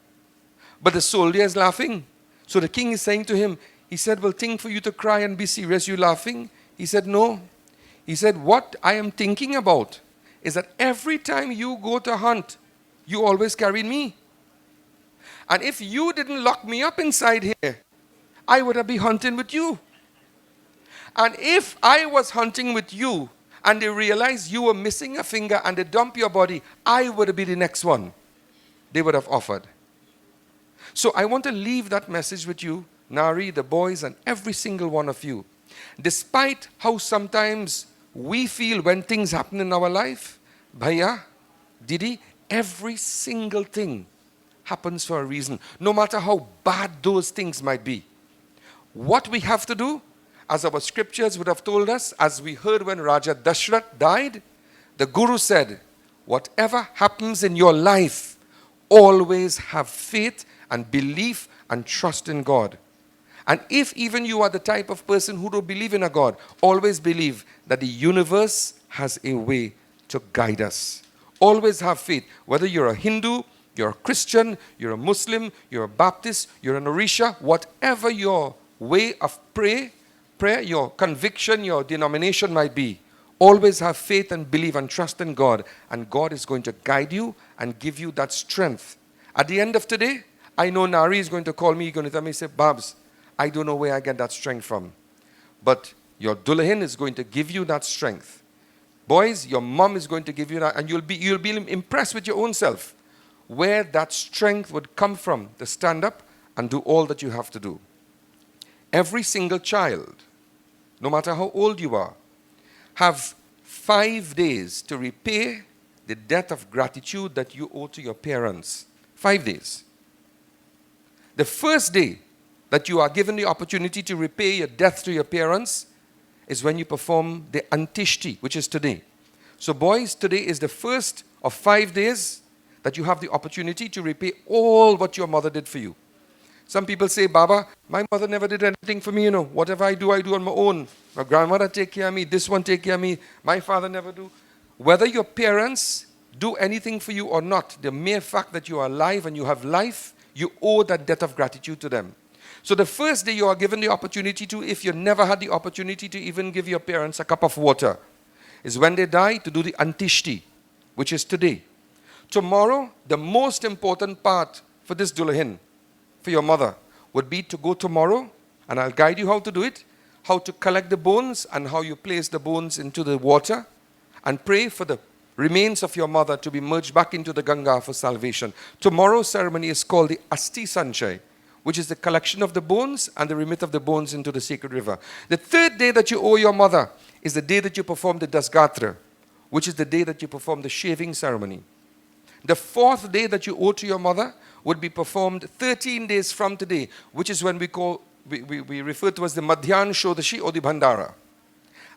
But the soldier is laughing. So the king is saying to him, he said, well, think for you to cry and be serious. You laughing? He said, no. He said, what I am thinking about is that every time you go to hunt, you always carried me. And if you didn't lock me up inside here, I would have been hunting with you. And if I was hunting with you and they realized you were missing a finger and they dump your body, I would have been the next one they would have offered. So I want to leave that message with you, Nari, the boys, and every single one of you. Despite how sometimes we feel when things happen in our life, Bhaiya, Didi, every single thing happens for a reason, no matter how bad those things might be. What we have to do, as our scriptures would have told us, as we heard when Raja Dashrath died, the Guru said, whatever happens in your life, always have faith and belief and trust in God. And if even you are the type of person who don't believe in a God, always believe that the universe has a way to guide us. Always have faith. Whether you're a Hindu, you're a Christian, you're a Muslim, you're a Baptist, you're an Orisha, whatever your way of prayer, your conviction, your denomination might be, always have faith and believe and trust in God, and God is going to guide you and give you that strength. At the end of today, I know Nari is going to call me, he's going to tell me, say, Babs, I don't know where I get that strength from. But your Dulahin is going to give you that strength. Boys, your mom is going to give you that, and you'll be impressed with your own self, where that strength would come from to stand up and do all that you have to do. Every single child, no matter how old you are, have 5 days to repay the debt of gratitude that you owe to your parents. 5 days. The first day that you are given the opportunity to repay your debt to your parents is when you perform the Antishti, which is today. So boys, today is the first of 5 days that you have the opportunity to repay all what your mother did for you. Some people say, Baba, my mother never did anything for me, Whatever I do on my own. My grandmother take care of me, this one take care of me, my father never do. Whether your parents do anything for you or not, the mere fact that you are alive and you have life, you owe that debt of gratitude to them. So the first day you are given the opportunity to, if you never had the opportunity to even give your parents a cup of water, is when they die, to do the Antishti, which is today. Tomorrow, the most important part for this Dulahin, for your mother, would be to go tomorrow, and I'll guide you how to do it, how to collect the bones and how you place the bones into the water, and pray for the remains of your mother to be merged back into the Ganga for salvation. Tomorrow's ceremony is called the Asti Sanchay, which is the collection of the bones and the remit of the bones into the sacred river. The third day that you owe your mother is the day that you perform the Dasgatra, which is the day that you perform the shaving ceremony. The fourth day that you owe to your mother would be performed 13 days from today, which is when we refer to as the Madhyan Shodashi or the Bhandara.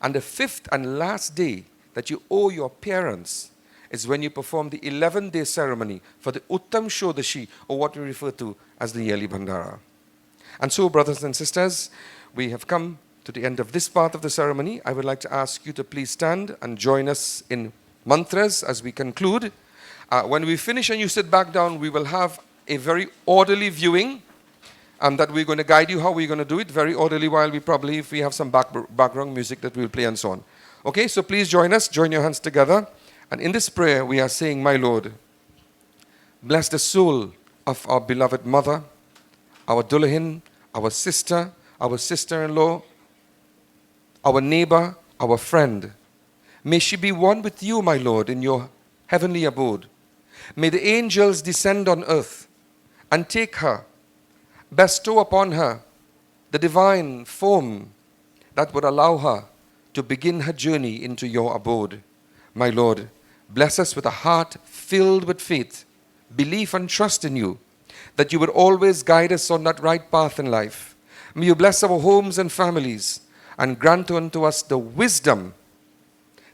And the fifth and last day that you owe your parents is when you perform the 11-day ceremony for the Uttam Shodashi, or what we refer to as the yearly Bhandara. And so, brothers and sisters, we have come to the end of this part of the ceremony. I would like to ask you to please stand and join us in mantras as we conclude. When we finish and you sit back down, we will have a very orderly viewing, and that we're going to guide you how we're going to do it, very orderly, while we probably, if we have some background music that we'll play and so on. Okay, so please join us, join your hands together. And in this prayer, we are saying, My Lord, bless the soul of our beloved mother, our Dulahin, our sister-in-law, our neighbor, our friend. May she be one with you, my Lord, in your heavenly abode. May the angels descend on earth and take her, bestow upon her the divine form that would allow her to begin her journey into your abode. My Lord, bless us with a heart filled with faith, belief and trust in you, that you would always guide us on that right path in life. May you bless our homes and families and grant unto us the wisdom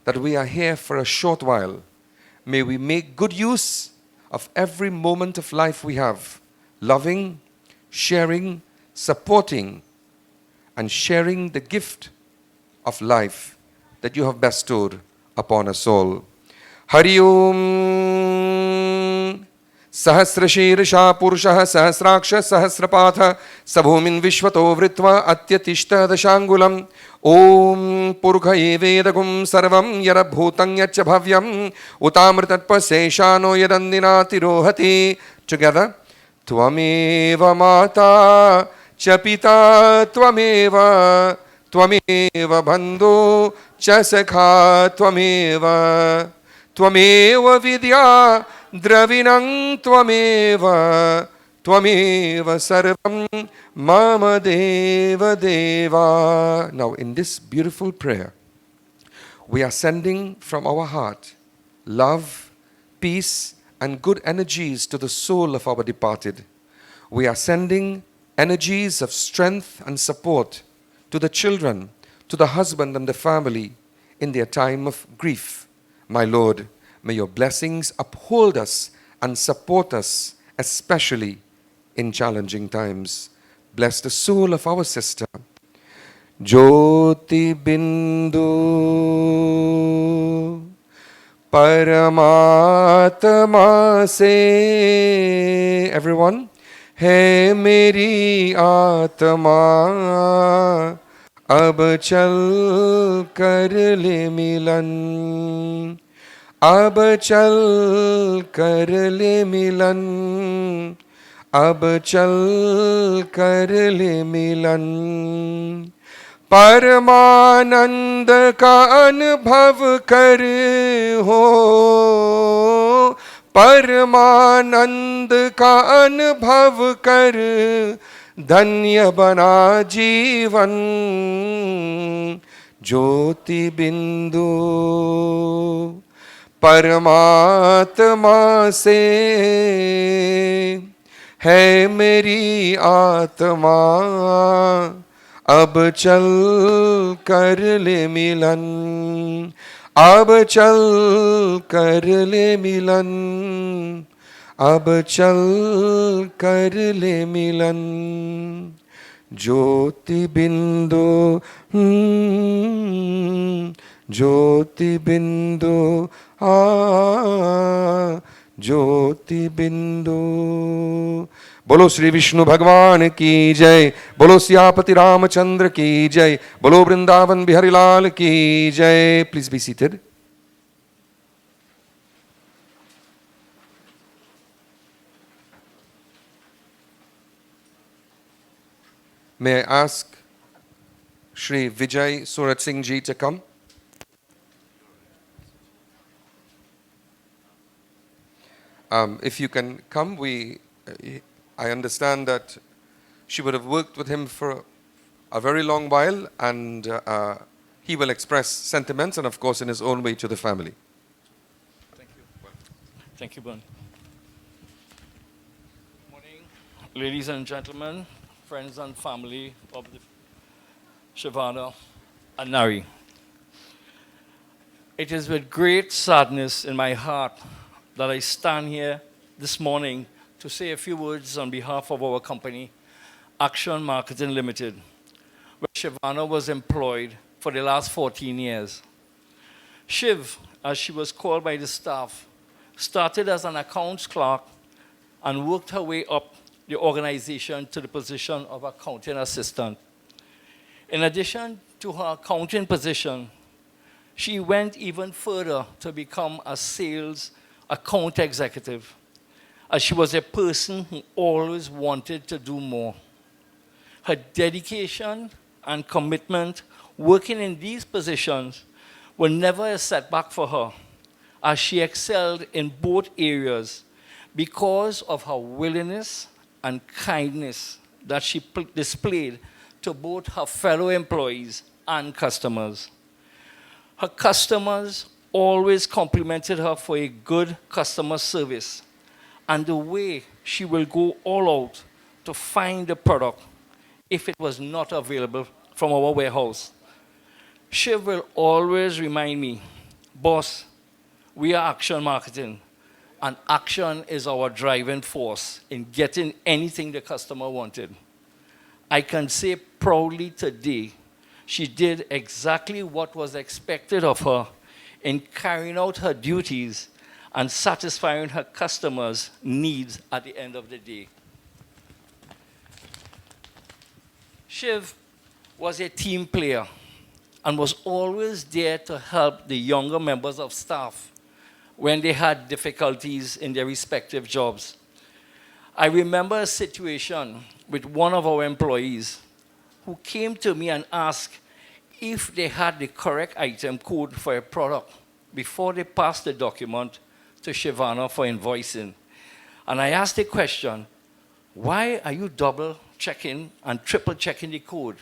that we are here for a short while. May we make good use of every moment of life we have, loving, sharing, supporting, and sharing the gift of life that you have bestowed upon us all. Hari Om Sahasrashirsha Purushah Sahasraksha Sahasrapatha Sabhumin Vishwato Vritva Atyatishta Dashangulam Om Purkhaye Vedagum Sarvam Yarabhutang Yacha Bhavyam Utamritatpa Seshano Yadandinati Rohati. Together. Tvameva Mata Chapita Tvameva Tvameva Bandhu Chasakha Tvameva Tvameva Vidya Dravinam Tvameva Tvameva Sarvam Mama Deva Deva. Now in this beautiful prayer, we are sending from our heart love, peace, and good energies to the soul of our departed. We are sending energies of strength and support to the children, to the husband and the family in their time of grief. My Lord, may your blessings uphold us and support us, especially in challenging times. Bless the soul of our sister, Jyoti Bindu परमात्मा से everyone है मेरी आत्मा अब चल कर ले मिलन अब चल कर ले मिलन अब चल कर ले मिलन परमानंद का अनुभव कर हो परमानंद का अनुभव कर धन्य बना जीवन ज्योति बिंदु परमात्मा से है मेरी आत्मा अब चल कर ले मिलन अब चल कर ले मिलन अब चल कर ले मिलन ज्योति बिंदु ज्योति बिंदु ज्योति बिंदु बोलो श्री विष्णु भगवान की जय बोलो सियापति रामचंद्र की जय बोलो वृंदावन बिहारी लाल की जय please be seated May I ask Shri Vijay Surat Singh ji to come? If you can come, I understand that she would have worked with him for a very long while, and he will express sentiments and, of course, in his own way to the family.
Thank you. Thank you, Bun. Good morning, ladies and gentlemen, friends and family of the Shalana and Nari. It is with great sadness in my heart that I stand here this morning to say a few words on behalf of our company, Action Marketing Limited, where Shalana was employed for the last 14 years. Shiv, as she was called by the staff, started as an accounts clerk and worked her way up the organization to the position of accounting assistant. In addition to her accounting position, she went even further to become a sales account executive, as she was a person who always wanted to do more. Her dedication and commitment working in these positions were never a setback for her, as she excelled in both areas because of her willingness and kindness that she displayed to both her fellow employees and customers. Her customers always complimented her for a good customer service and the way she will go all out to find the product if it was not available from our warehouse. Shiv will always remind me, boss, we are Action Marketing, and action is our driving force in getting anything the customer wanted. I can say proudly today, she did exactly what was expected of her in carrying out her duties and satisfying her customers' needs at the end of the day. Shiv was a team player and was always there to help the younger members of staff when they had difficulties in their respective jobs. I remember a situation with one of our employees who came to me and asked if they had the correct item code for a product before they passed the document to Shalana for invoicing. And I asked the question, why are you double checking and triple checking the code?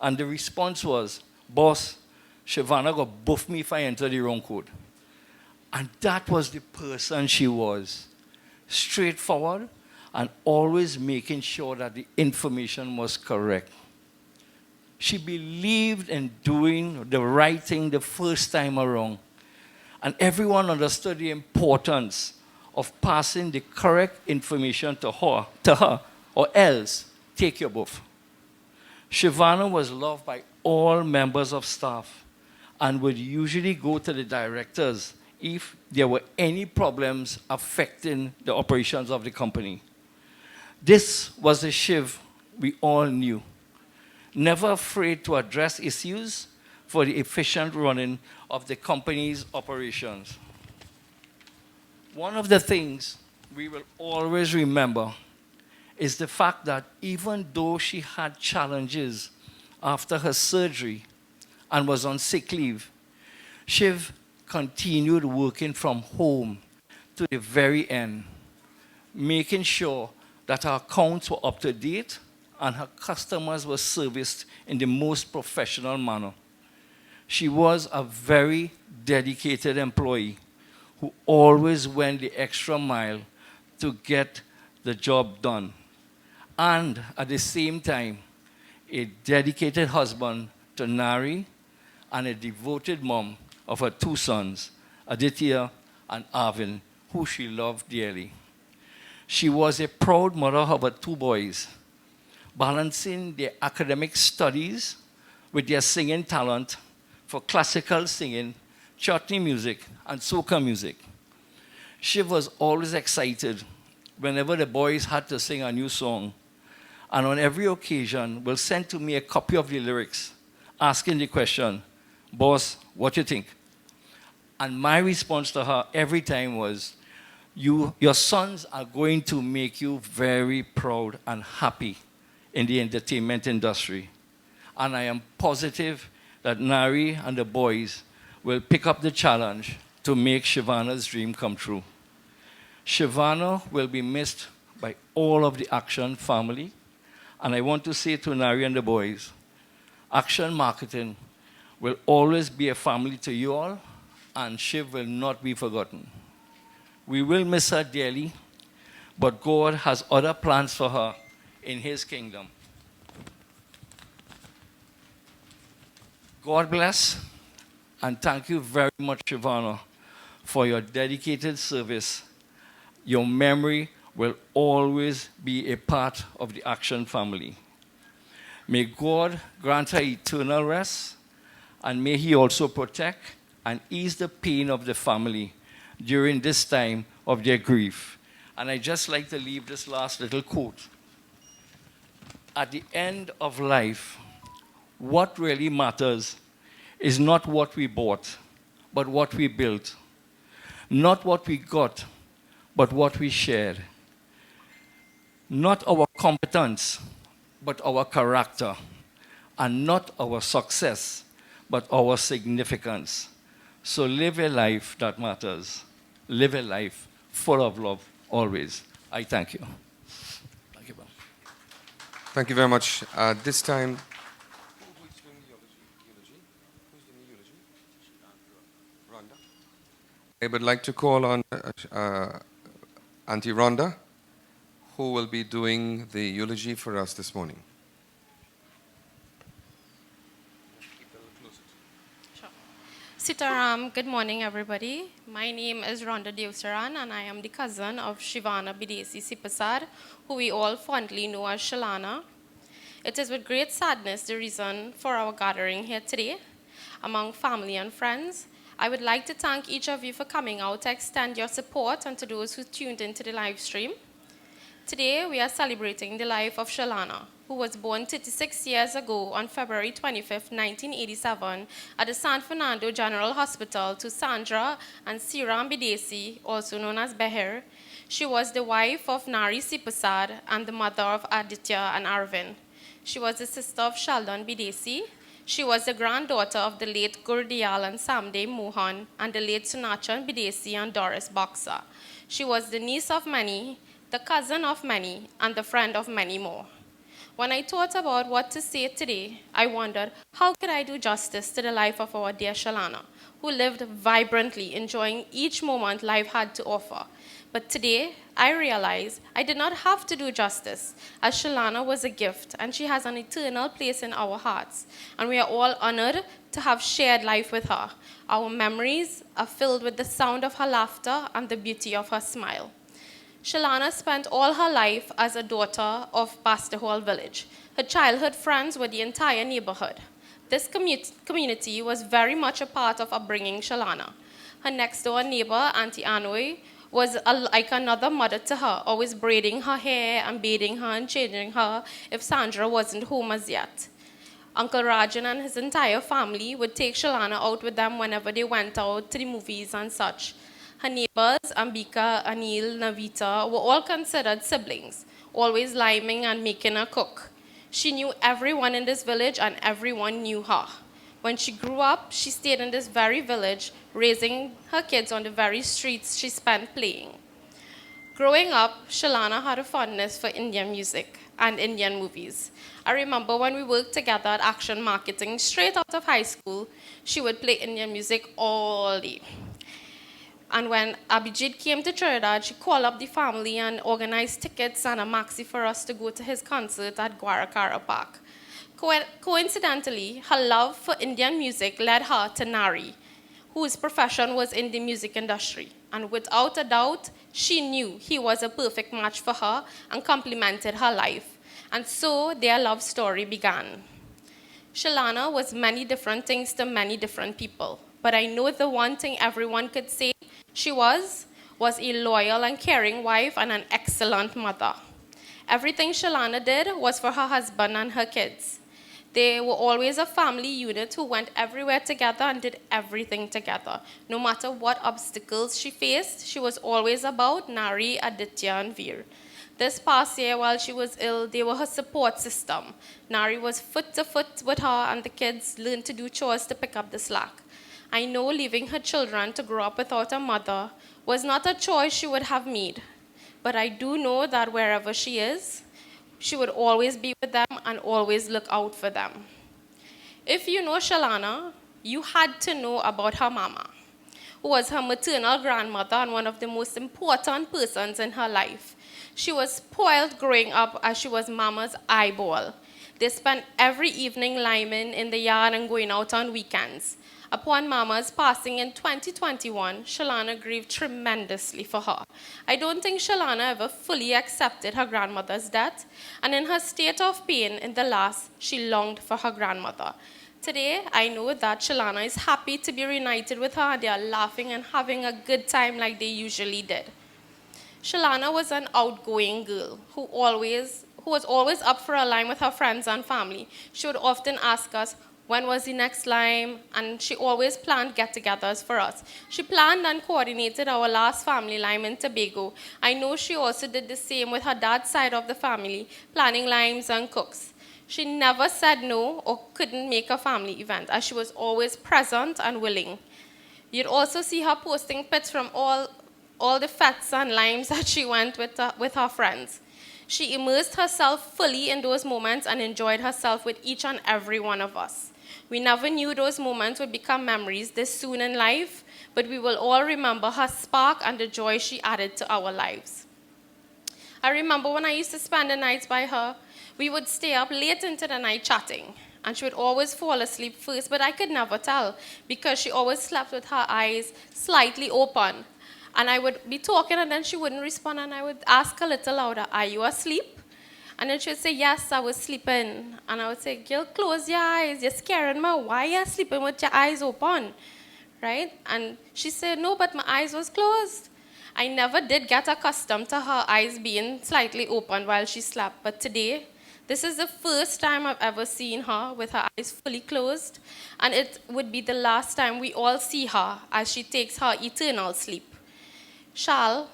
And the response was, boss, Shalana got buff me if I enter the wrong code. And that was the person she was. Straightforward and always making sure that the information was correct. She believed in doing the right thing the first time around. And everyone understood the importance of passing the correct information to her, or else take your buff. Shalana was loved by all members of staff and would usually go to the directors if there were any problems affecting the operations of the company. This was a Shiv we all knew, never afraid to address issues for the efficient running of the company's operations. One of the things we will always remember is the fact that even though she had challenges after her surgery and was on sick leave, Shiv continued working from home to the very end, making sure that her accounts were up to date and her customers were serviced in the most professional manner. She was a very dedicated employee who always went the extra mile to get the job done. And at the same time, a dedicated husband to Nari and a devoted mom of her two sons, Aditya and Arvin, who she loved dearly. She was a proud mother of her two boys, balancing their academic studies with their singing talent for classical singing, chutney music, and soca music. Shiv was always excited whenever the boys had to sing a new song, and on every occasion will send to me a copy of the lyrics, asking the question, "Boss, what you think?" And my response to her every time was, your sons are going to make you very proud and happy in the entertainment industry. And I am positive that Nari and the boys will pick up the challenge to make Shivana's dream come true. Shivana will be missed by all of the Action family. And I want to say to Nari and the boys, Action Marketing will always be a family to you all, and Shiv will not be forgotten. We will miss her dearly, but God has other plans for her in His kingdom. God bless, and thank you very much, Shivana, for your dedicated service. Your memory will always be a part of the Action family. May God grant her eternal rest, and may He also protect and ease the pain of the family during this time of their grief. And I just like to leave this last little quote. At the end of life, what really matters is not what we bought, but what we built. Not what we got, but what we shared. Not our competence, but our character. And not our success, but our significance. So live a life that matters. Live a life full of love, always. I thank you. Thank you, Bob.
Thank you very much. This time, who's doing the eulogy? Who's doing the eulogy? Rhonda. I would like to call on Auntie Rhonda, who will be doing the eulogy for us this morning.
Sitaram, good morning, everybody. My name is Rhonda Devsaran, and I am the cousin of Shalana Seepersad, who we all fondly know as Shalana. It is with great sadness the reason for our gathering here today among family and friends. I would like to thank each of you for coming out to extend your support and to those who tuned into the live stream. Today, we are celebrating the life of Shalana, who was born 36 years ago on February 25, 1987, at the San Fernando General Hospital to Sandra and Siram Bidesi, also known as Beher. She was the wife of Nari Seepersad and the mother of Aditya and Arvin. She was the sister of Sheldon Bidesi. She was the granddaughter of the late Gurdial and Samde Mohan and the late Sunachan Bidesi and Doris Boxer. She was the niece of many, the cousin of many, and the friend of many more. When I thought about what to say today, I wondered, how could I do justice to the life of our dear Shalana, who lived vibrantly, enjoying each moment life had to offer. But today, I realize I did not have to do justice, as Shalana was a gift, and she has an eternal place in our hearts. And we are all honored to have shared life with her. Our memories are filled with the sound of her laughter and the beauty of her smile. Shalana spent all her life as a daughter of Pastor Hall Village. Her childhood friends were the entire neighborhood. This community was very much a part of upbringing Shalana. Her next door neighbor, Auntie Anoy, was like another mother to her, always braiding her hair and bathing her and changing her if Sandra wasn't home as yet. Uncle Rajan and his entire family would take Shalana out with them whenever they went out to the movies and such. Her neighbors, Ambika, Anil, Navita, were all considered siblings, always liming and making her cook. She knew everyone in this village and everyone knew her. When she grew up, she stayed in this very village, raising her kids on the very streets she spent playing. Growing up, Shalana had a fondness for Indian music and Indian movies. I remember when we worked together at Action Marketing, straight out of high school, she would play Indian music all day. And when Abhijit came to Trinidad, she called up the family and organized tickets and a maxi for us to go to his concert at Guaracara Park. Coincidentally, her love for Indian music led her to Nari, whose profession was in the music industry. And without a doubt, she knew he was a perfect match for her and complemented her life. And so their love story began. Shalana was many different things to many different people. But I know the one thing everyone could say she was a loyal and caring wife and an excellent mother. Everything Shalana did was for her husband and her kids. They were always a family unit who went everywhere together and did everything together. No matter what obstacles she faced, she was always about Nari, Aditya, and Veer. This past year, while she was ill, they were her support system. Nari was foot to foot with her, and the kids learned to do chores to pick up the slack. I know leaving her children to grow up without a mother was not a choice she would have made. But I do know that wherever she is, she would always be with them and always look out for them. If you know Shalana, you had to know about her mama, who was her maternal grandmother and one of the most important persons in her life. She was spoiled growing up as she was mama's eyeball. They spent every evening liming in the yard and going out on weekends. Upon Mama's passing in 2021, Shalana grieved tremendously for her. I don't think Shalana ever fully accepted her grandmother's death, and in her state of pain in the last, she longed for her grandmother. Today, I know that Shalana is happy to be reunited with her, and they are laughing and having a good time like they usually did. Shalana was an outgoing girl who was always up for a lime with her friends and family. She would often ask us, when was the next lime? And she always planned get-togethers for us. She planned and coordinated our last family lime in Tobago. I know she also did the same with her dad's side of the family, planning limes and cooks. She never said no or couldn't make a family event, as she was always present and willing. You'd also see her posting pics from all the fetes and limes that she went with her friends. She immersed herself fully in those moments and enjoyed herself with each and every one of us. We never knew those moments would become memories this soon in life, but we will all remember her spark and the joy she added to our lives. I remember when I used to spend the nights by her, we would stay up late into the night chatting, and she would always fall asleep first, but I could never tell because she always slept with her eyes slightly open. And I would be talking, and then she wouldn't respond, and I would ask a little louder, "Are you asleep?" And then she would say, "Yes, I was sleeping." And I would say, "Girl, close your eyes. You're scaring me. Why are you sleeping with your eyes open?" Right? And she said, "No, but my eyes was closed." I never did get accustomed to her eyes being slightly open while she slept. But today, this is the first time I've ever seen her with her eyes fully closed. And it would be the last time we all see her as she takes her eternal sleep. Shal,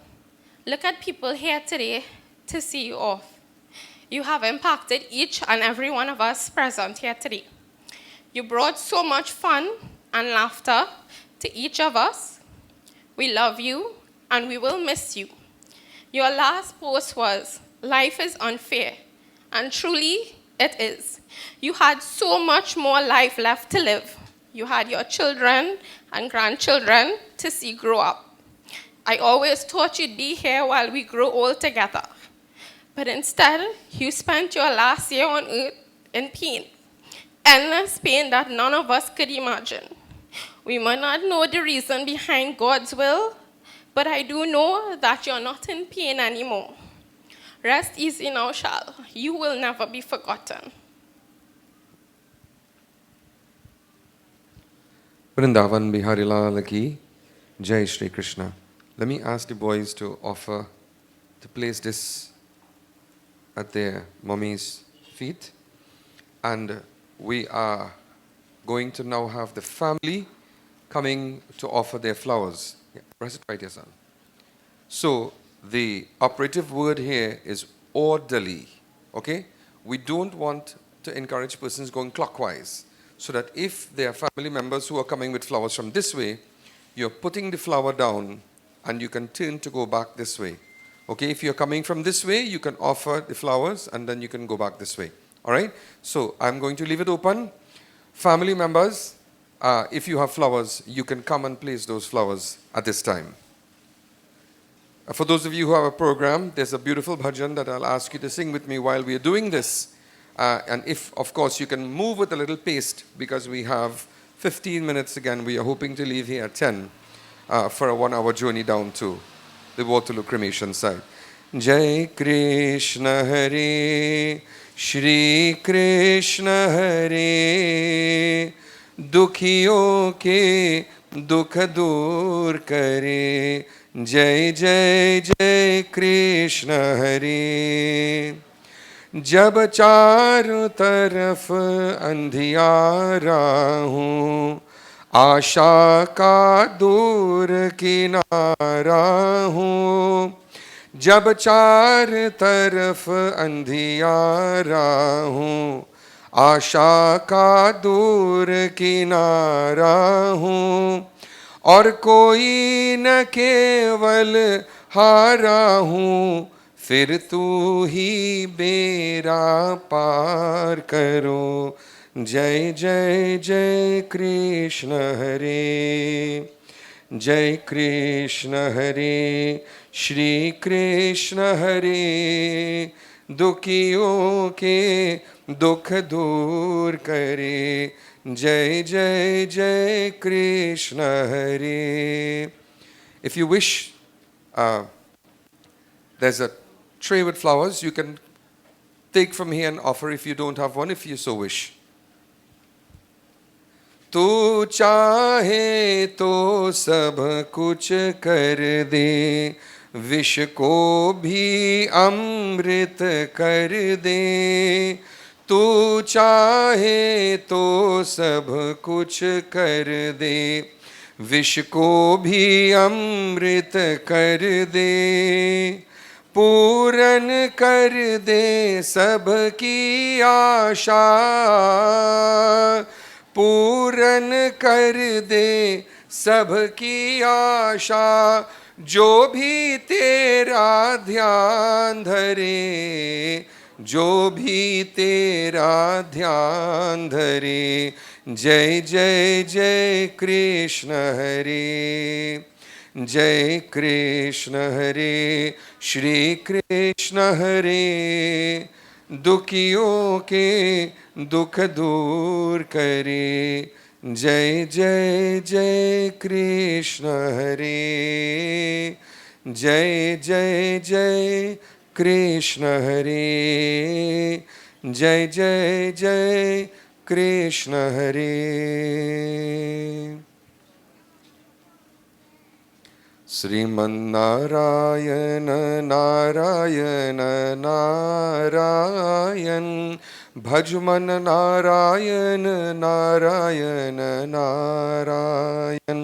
look at people here today to see you off. You have impacted each and every one of us present here today. You brought so much fun and laughter to each of us. We love you and we will miss you. Your last post was, "Life is unfair," and truly it is. You had so much more life left to live. You had your children and grandchildren to see grow up. I always thought you'd be here while we grow old together. But instead, you spent your last year on earth in pain. Endless pain that none of us could imagine. We might not know the reason behind God's will, but I do know that you're not in pain anymore. Rest easy now, Shal. You will never be forgotten.
Vrindavan Bihari Lal ki Jai Shri Krishna. Let me ask the boys to place this at their mommy's feet. And we are going to now have the family coming to offer their flowers. Yeah, press it right here, son. So the operative word here is orderly. Okay? We don't want to encourage persons going clockwise. So that if there are family members who are coming with flowers from this way, you're putting the flower down and you can turn to go back this way. Okay, if you're coming from this way, you can offer the flowers and then you can go back this way. All right? So I'm going to leave it open. Family members, if you have flowers, you can come and place those flowers at this time. For those of you who have a program, there's a beautiful bhajan that I'll ask you to sing with me while we are doing this. And if, of course, you can move with a little pace because we have 15 minutes again. We are hoping to leave here at 10 for a 1-hour journey down to the Waterloo cremation site. Jai Krishna Hare, Shri Krishna Hare, Dukhiyon ke dukh dur kare. Jai Jai Jai Krishna Hare. जब चारों तरफ अंधियारा हूँ, आशा का दूर किनारा हूँ. जब चार तरफ अंधियारा हूँ, आशा का दूर किनारा हूँ. और कोई न केवल हारा हूँ, फिर तू ही बेड़ा पार करो. जय जय जय कृष्ण हरे, जय कृष्ण हरे, श्री कृष्ण हरे. दुखियों के दुख दूर करे. जय जय जय कृष्ण हरे. If you wish, there's a tray with flowers. You can take from here and offer if you don't have one, if you so wish. तू चाहे तो सब कुछ कर दे, विष को भी अमृत कर दे. तू चाहे तो सब कुछ कर दे, विष को भी अमृत कर दे. पूरन कर दे सबकी आशा, पूरन कर दे सबकी आशा. जो भी तेरा ध्यान धरे, जो भी तेरा ध्यान धरे. जय जय जय कृष्ण हरे, जय कृष्ण हरे, श्री कृष्ण हरे. दुखियों के दुख दूर करे. जय जय जय कृष्ण हरे, जय जय जय कृष्ण हरे, जय जय जय कृष्ण हरे. श्रीमन्नारायण नारायण नारायण, भजमन नारायण नारायण नारायण.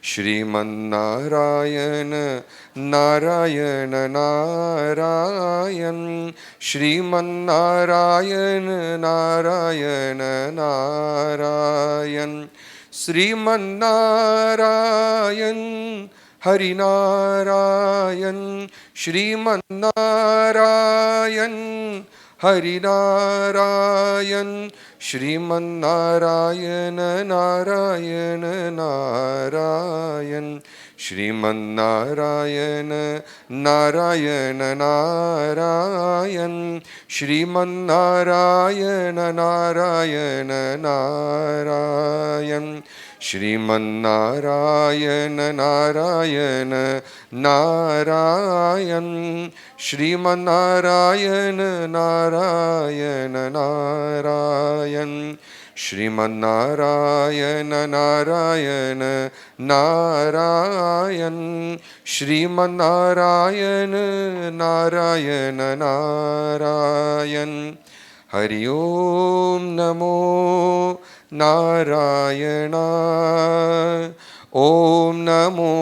श्रीमन्नारायण नारायण नारायण, श्रीमन्नारायण नारायण नारायण. श्रीमन्नारायण हरिनारायण, श्रीमन्नारायण हरिनारायण. श्रीमन्नारायण नारायण नारायण, श्रीमन्नारायण नारायण नारायण. श्रीमन्नारायण नारायण नारायण, श्रीमन्नारायण नारायण नारायण. श्रीमन्नारायण नारायण नारायण, श्रीमन्नारायण नारायण नारायण श्रीमन्नारायण नारायण नारायण हरि ओम नमो नारायण ओम नमो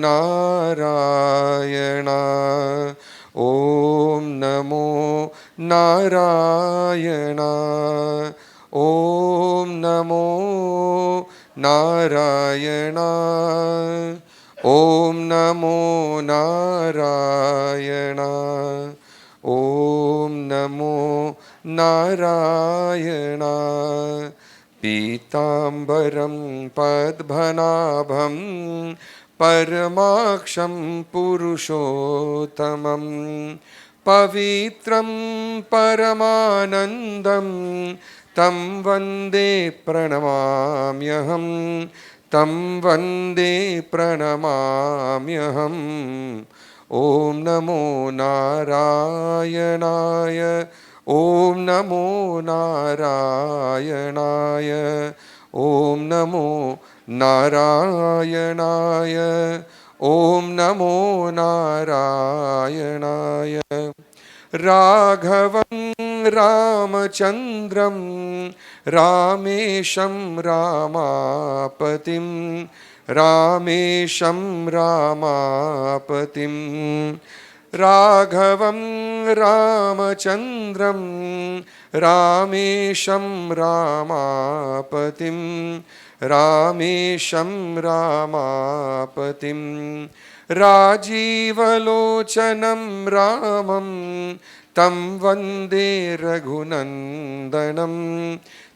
नारायण ओम नमो नारायण ओम नमो नारायण ओम नमो नारायण ओम नमो नारायण पीताम्बरं पद्मनाभं परमाक्षं पुरुषोत्तमं पवित्रं परमानन्दं तं वन्दे प्रणमाम्यहं तं वन्दे प्रणमाम्यहम् ॐ नमो नारायणाय ॐ नमो नारायणाय ॐ नमो नारायणाय ॐ नमो नारायणाय राघवं रामचन्द्रं रामेशं रामापतिं रामेशं रामापतिं राघवं रामचन्द्रं रामेशं रामापतिं रामेशं रामापतिं राजीवलोचनं रामं तं वन्दे रघुनन्दनं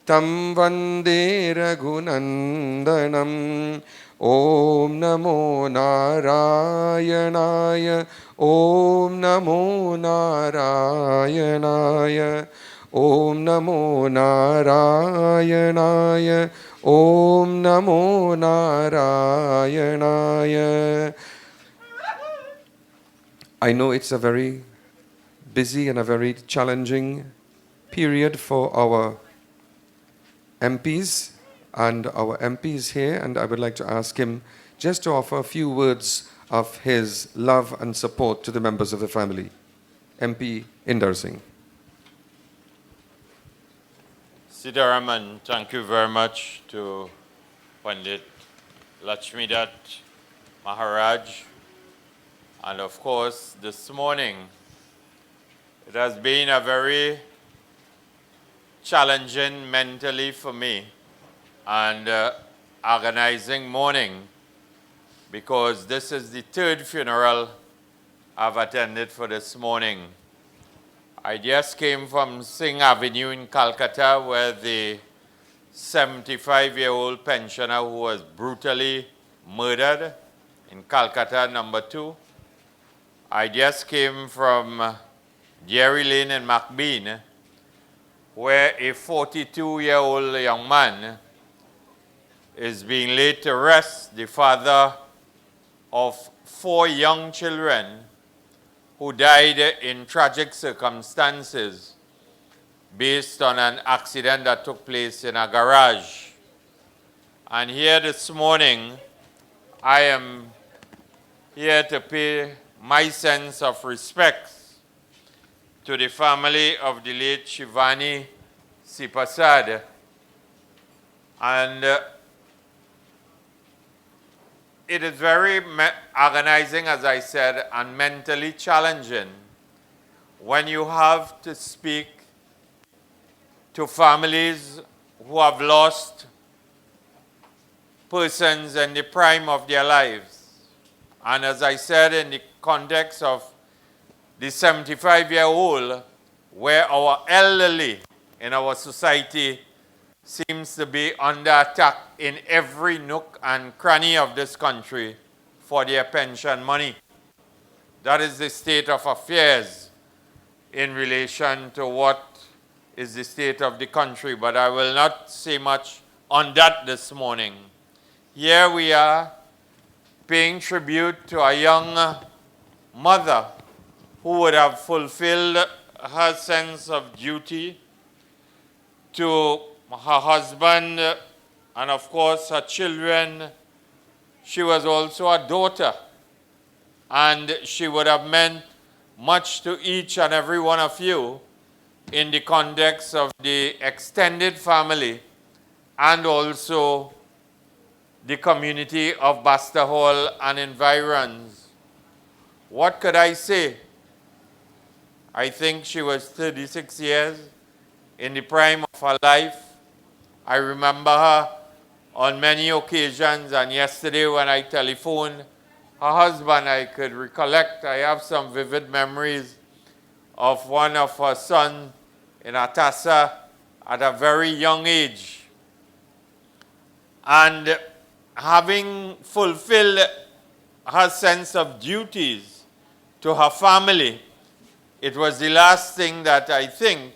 तं वन्दे रघुनन्दनं ॐ नमो नारायणाय ॐ नमो नारायणाय ॐ नमो नारायणाय ॐ नमो नारायणाय. I know it's a very busy and a very challenging period for our MPs, and our MP is here, and I would like to ask him just to offer a few words of his love and support to the members of the family. MP Inder Singh.
Sitaraman, thank you very much to Pandit Lakshmidat Maharaj. And of course, this morning, it has been a very challenging mentally for me and agonizing morning, because this is the third funeral I've attended for this morning. I just came from Singh Avenue in Calcutta, where the 75-year-old pensioner who was brutally murdered in Calcutta, number 2. I just came from Jerry Lane in McBean, where a 42-year-old young man is being laid to rest, the father of 4 young children who died in tragic circumstances based on an accident that took place in a garage. And here this morning, I am here to pay my sense of respect to the family of the late Shalana Seepersad. And it is very agonizing, as I said, and mentally challenging when you have to speak to families who have lost persons in the prime of their lives. And as I said, in the context of the 75-year-old, where our elderly in our society seems to be under attack in every nook and cranny of this country for their pension money. That is the state of affairs in relation to what is the state of the country, but I will not say much on that this morning. Here we are paying tribute to a young mother who would have fulfilled her sense of duty to her husband, and of course her children. She was also a daughter, and she would have meant much to each and every one of you in the context of the extended family and also the community of Basta Hall and environs. What could I say? I think she was 36 years in the prime of her life. I remember her on many occasions, and yesterday when I telephoned her husband, I could recollect, I have some vivid memories of one of her sons in Atassa at a very young age. And having fulfilled her sense of duties to her family, it was the last thing that I think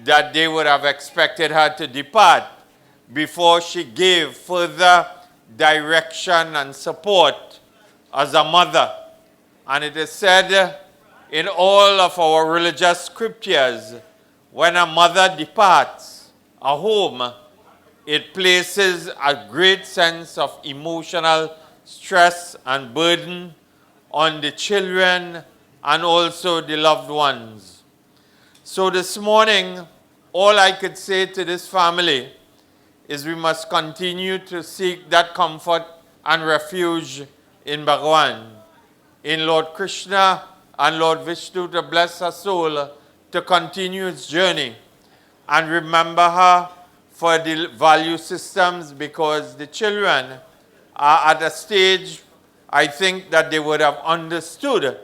that they would have expected her to depart before she gave further direction and support as a mother. And it is said in all of our religious scriptures, when a mother departs a home, it places a great sense of emotional stress and burden on the children and also the loved ones. So this morning, all I could say to this family is we must continue to seek that comfort and refuge in Bhagwan, in Lord Krishna and Lord Vishnu, to bless her soul to continue its journey. And remember her for the value systems, because the children are at a stage, I think, that they would have understood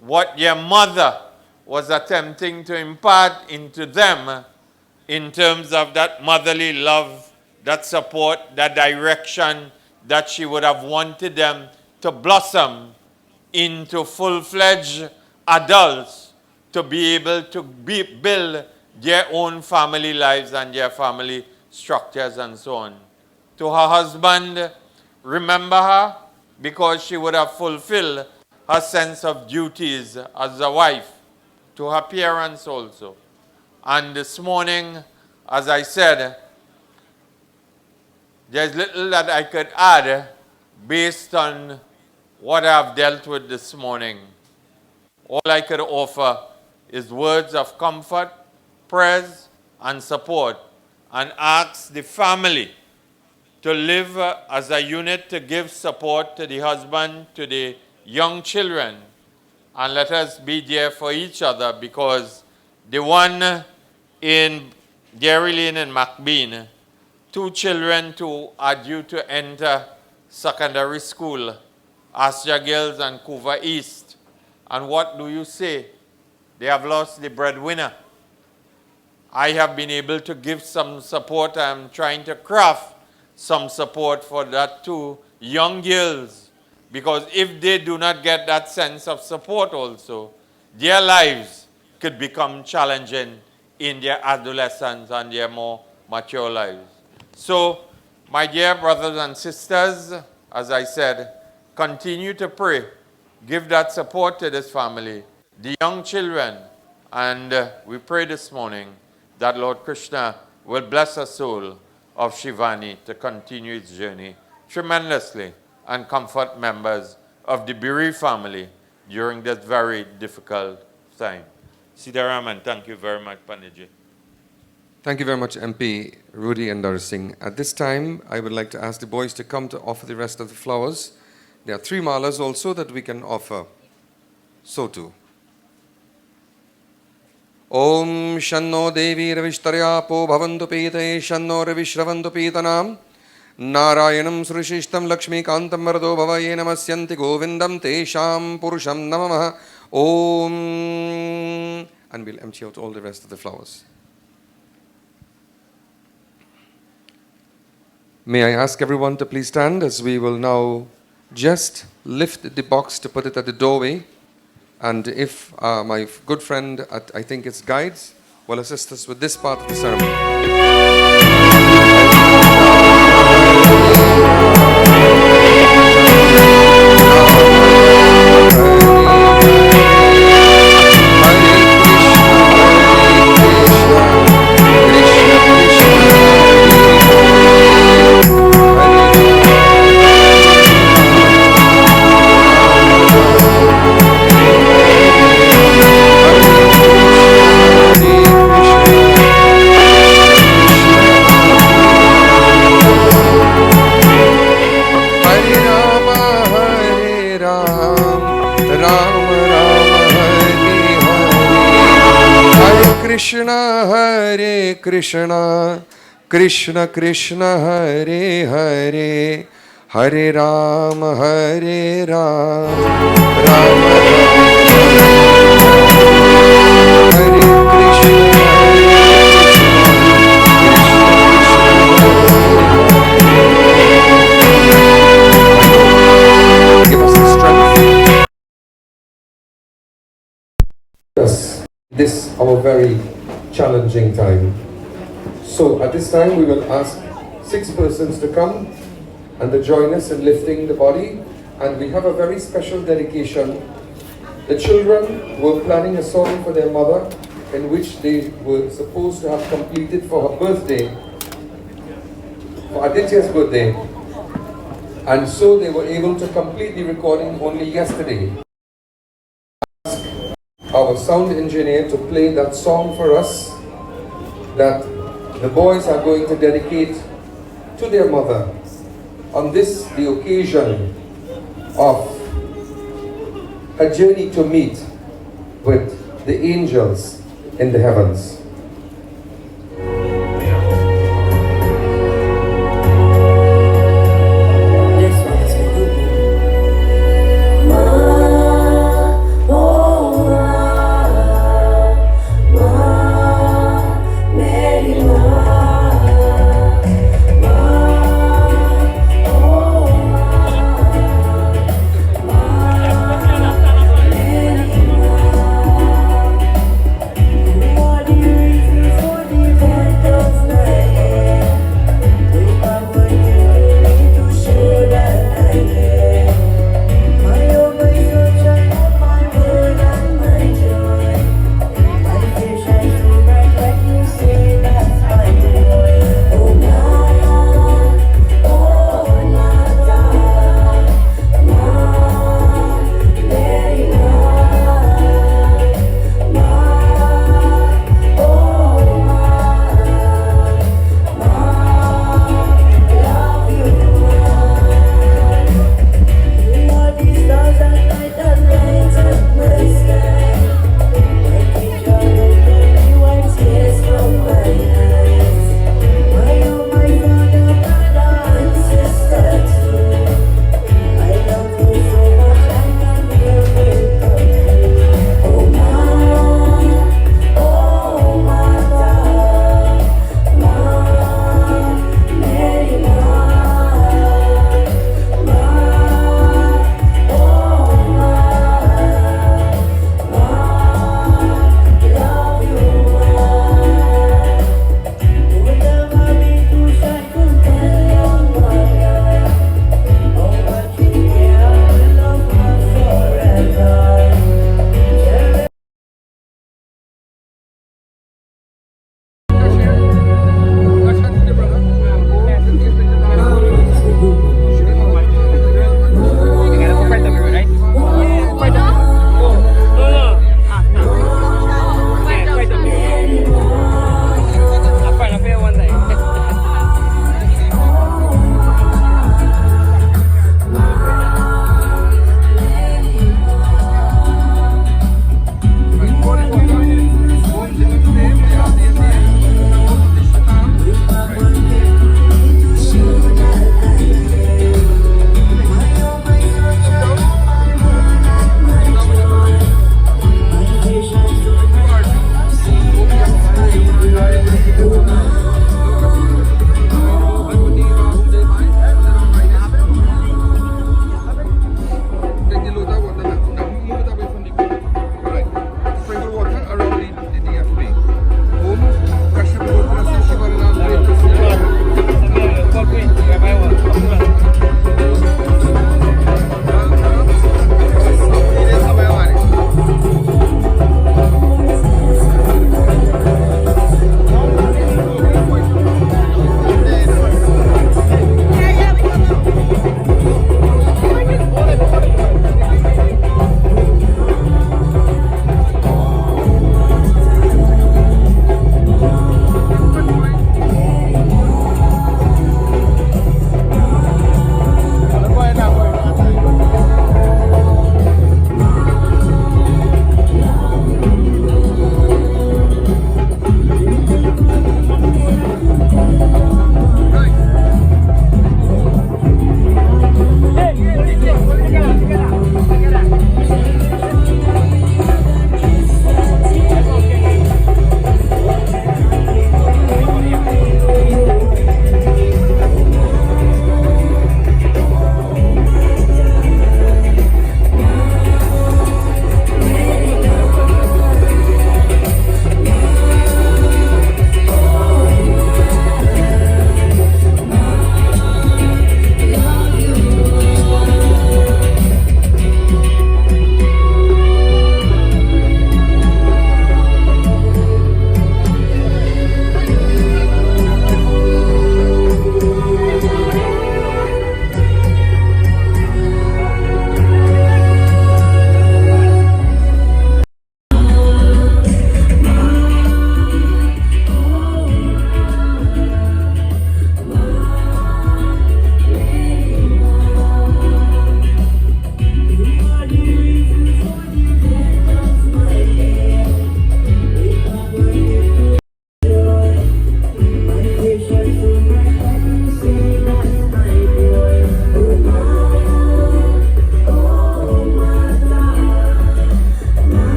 what their mother was attempting to impart into them in terms of that motherly love, that support, that direction that she would have wanted them to blossom into full-fledged adults to be able to build their own family lives and their family structures and so on. To her husband, remember her because she would have fulfilled her sense of duties as a wife. To her parents also. And this morning, as I said, there's little that I could add based on what I've dealt with this morning. All I could offer is words of comfort, prayers, and support, and ask the family to live as a unit to give support to the husband, to the young children, and let us be there for each other, because the one in Dairy Lane and McBean, 2 children are due to enter secondary school, Asja Girls and Kuva East. And what do you say? They have lost the breadwinner. I have been able to give some support. I'm trying to craft some support for that 2 young girls, because if they do not get that sense of support also, their lives could become challenging in their adolescence and their more mature lives. So, my dear brothers and sisters, as I said, continue to pray. Give that support to this family, the young children, and we pray this morning that Lord Krishna will bless the soul of Shivani to continue its journey tremendously and comfort members of the bereaved family during this very difficult time. Sitaram, and thank you very much, Panditji.
Thank you very much, MP Rudy and Dar Singh. At this time, I would like to ask the boys to come to offer the rest of the flowers. There are 3 malas also that we can offer. So too. Om Shanno Devi Ravishtaryapo Bhavantu Pitaye Shanno Ravishravantu Pitanam Narayanam Srishishtam Lakshmi Kantam Marado Bhavaye Namasyanti Govindam Tesham Purusham Namamaha Om. And we'll empty out all the rest of the flowers. May I ask everyone to please stand, as we will now just lift the box to put it at the doorway. And if my good friend at, I think it's Guides, will assist us with this part of the ceremony. Krishna Krishna Krishna Hare Krishna Krishna Krishna Hare Hare Hare Ram Hare Ram Ram Hare Krishna give us the strength.
Us this our very challenging time. So at this time we will ask 6 persons to come and to join us in lifting the body, and we have a very special dedication. The children were planning a song for their mother in which they were supposed to have completed for her birthday, for Aditya's birthday, and so they were able to complete the recording only yesterday. Our sound engineer to play that song for us that the boys are going to dedicate to their mother on this, the occasion of a journey to meet with the angels in the heavens.
What do you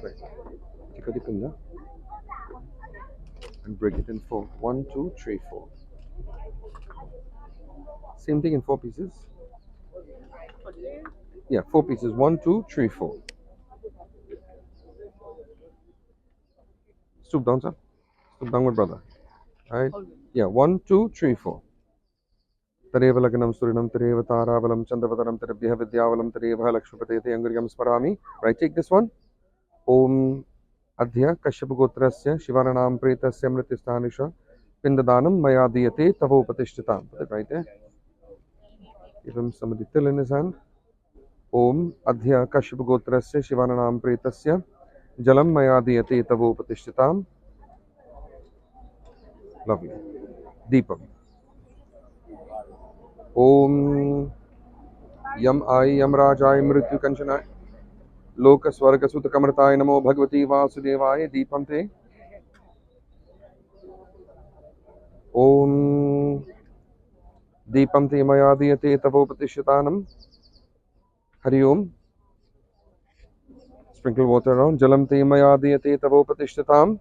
Right. Take a dip in there and break it in four. 1, 2, 3, 4. Same thing in 4 pieces. Yeah, 4 pieces. 1, 2, 3, 4. Stoop down, sir. Stoop downward, brother. Right? Yeah, 1, 2, 3, 4. तरेव लग्नं सूर्यं तरेव ताराबलं चन्द्रवदनं तरेभ्यः विद्यावलं तरेव लक्ष्मीपते ते अंगुर्यं स्मरामि. Right, take this one. ओम अद्य कश्यपगोत्रस्य शिवानां प्रेतस्य मृत्युस्थानिश पिण्डदानं मया दीयते तवोपतिष्ठितां. Put it right there. Give him some of the till in his hand. ओम अद्य कश्यपगोत्रस्य शिवानां प्रेतस्य जलं मया दीयते तवोपतिष्ठितां. Lovely. Deepam. ओम यम आई यम राजाय मृत्यु कंचनाय लोक स्वर्ग सुत कमरताय नमो भगवती वासुदेवाय. दीपम ते. ओम दीपम ते मया दीयते तवोपतिष्ठितानं. हरि ओम. Sprinkle water around. जलम ते मया दीयते तवोपतिष्ठितां.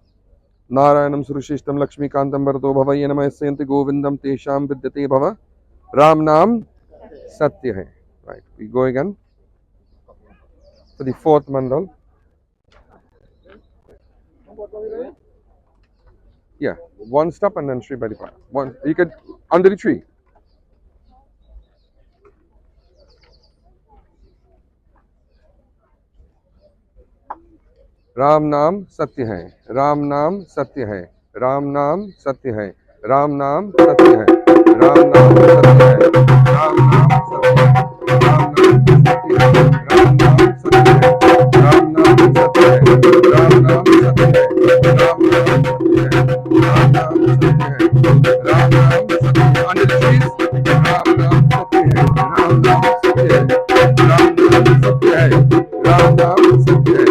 नारायणं सुरशिष्टं लक्ष्मीकान्तं वरदो भव ये नमः यस्यन्ति गोविन्दं तेषां विद्यते भव. राम नाम सत्य है. Right, we go again for the fourth mandal. Yeah, one step and then Sri Badipara. One, you could under the tree. Ram नाम सत्य है. राम नाम सत्य है. राम नाम सत्य है. राम नाम सत्य है. राम नाम सत्य है. राम नाम सत्य है. राम नाम सत्य है. राम नाम सत्य है. राम नाम सत्य है. राम नाम सत्य है. राम नाम सत्य है. राम नाम सत्य है. Under the trees. राम नाम सत्य है. राम नाम सत्य है. राम नाम सत्य है. राम नाम सत्य है.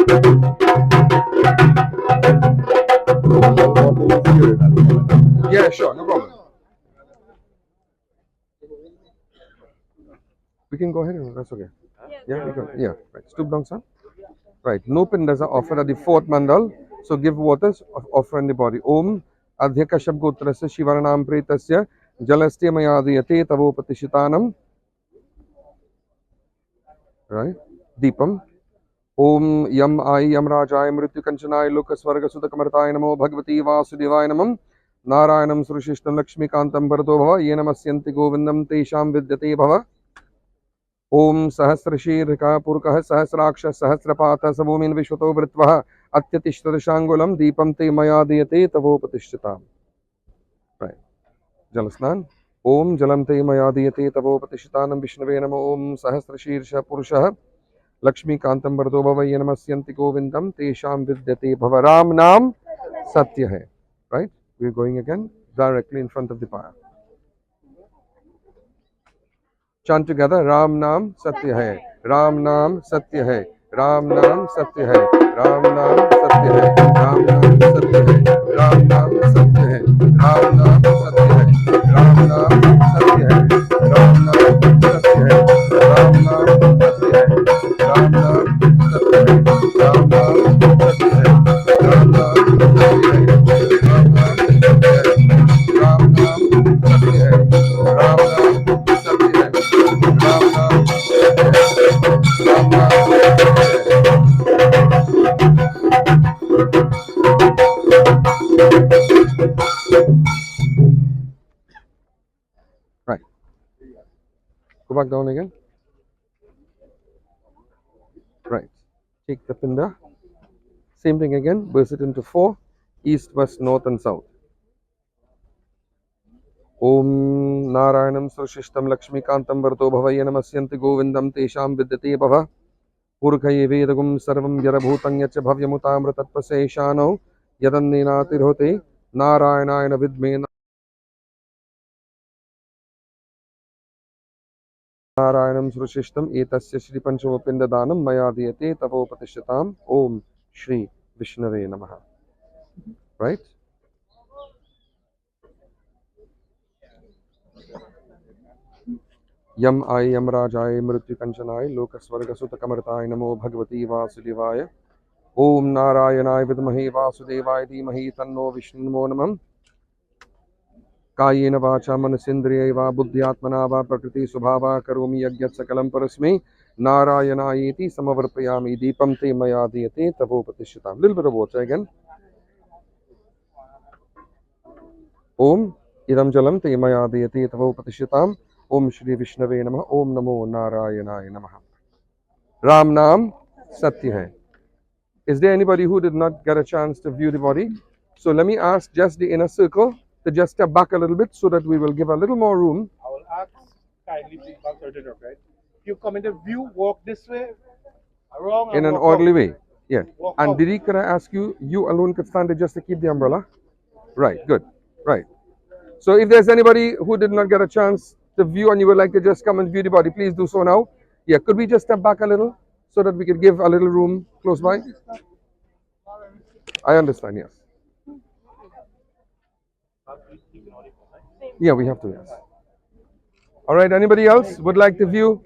Yeah, sure, no problem. We can go ahead, that's okay. Yeah, we can. Yeah, right. Stoop down, son. Right. No pindas are offered at the fourth mandal. So give waters of offer in the body. Om Adhyakashab Gotrasya Shivaranam Pretasya Jalasya Mayadiyate Tavopatishitanam. Right. Deepam. Om Yam Ai Yam Rajai Mrityu Kanchanai Lokasvarga Sudakamartai Namo Bhagavati Vasudevai Namam. Narayanam Surishishtam Lakshmi Kantam Bharto Bhava Yenamasyanti Govindam Tesham Vidyate Bhava. ओम सहस्रशीर्षः पुरुषः सहस्राक्ष सहस्रपातः समूमिन् विश्वतो वृत्वः अत्यतिष्ठदशाङ्गुलं दीपं ते मया दीयते तवोपतिष्ठिताम्. Right. जलस्नान. ओम जलं ते मया दीयते तवोपतिष्ठितानं विष्णवे नमः. ओम सहस्रशीर्षः पुरुषः लक्ष्मीकान्तं वरदो भव ये नमस्यन्ति गोविन्दं तेषां विद्यते भव. राम नाम सत्य है. Right. We are going again directly in front of the fire. Chant together. Ram Naam Satya Hai. Ram Naam Satya Hai. Ram Naam Satya Hai. Ram Naam Satya Hai. Ram Naam Satya Hai. Ram Naam Satya Hai. Ram Naam Satya Hai. Ram Naam Satya Hai. Ram Naam Satya Hai. Ram Naam Satya Hai. Ram Naam Satya Hai. Ram Naam Satya Hai. Ram Naam Satya Hai. Ram Naam Satya Hai. Ram Naam Satya Hai. Ram Naam Satya Hai. Right. Go back down again. Right. Take the pinda. Same thing again. Burst it into 4. East, west, north and south. Om Narayanam Surshishtam Lakshmikantam Varto Bhavaya Namasyanti Govindam Tesham Vidyate Bhava. Purkhaye Vedagum Sarvam Yarabhutanyacha Bhavyamutamratatpase Shano Yadanninatirhote Narayanayana Vidme Narayanam Surshishtam Etasya Shri Panchamapendadanam Maya Diyate Tavopatishatam. Om Shri Vishnave Namaha. Right? यम आय यमराजाय मृत्युकंचनाय लोकस्वर्गसुतकमर्ताय नमो भगवती वासुदेवाय। ओम नारायणाय विद्महे वासुदेवाय धीमहि तन्नो विष्णु नमो नमः। कायेन वाचा मनसेन्द्रियैर् वा बुद्ध्यात्मना वा प्रकृति स्वभावा करोमि यज्ञत् सकलं परस्मै नारायणायेति समर्पयामि। दीपं ते मया दीयते तवोपतिष्ठताम्। Little bit of water again. ओम इदं जलं ते मया दीयते तवोपतिष्ठताम्। ओम श्री विष्णवे नमः। ओम नमो नारायणाय नमः। राम नाम सत्य है. Is there anybody who did not get a chance to view the body? So let me ask just the inner circle to just step back a little bit so that we will give a little more room.
I will ask kindly please back to the door, right? If you come in the view, walk this way, around and
In an
walk
orderly
out.
way. Yeah.
Walk
And
out.
Didi, could I ask you, you alone could stand there just to keep the umbrella? Right, good. Right. So if there's anybody who did not get a chance to view and you would like to just come and view the body, please do so now. Yeah, could we just step back a little so that we could give a little room close by? I understand, yes. Yeah, we have to, yes. All right, anybody else would like to view?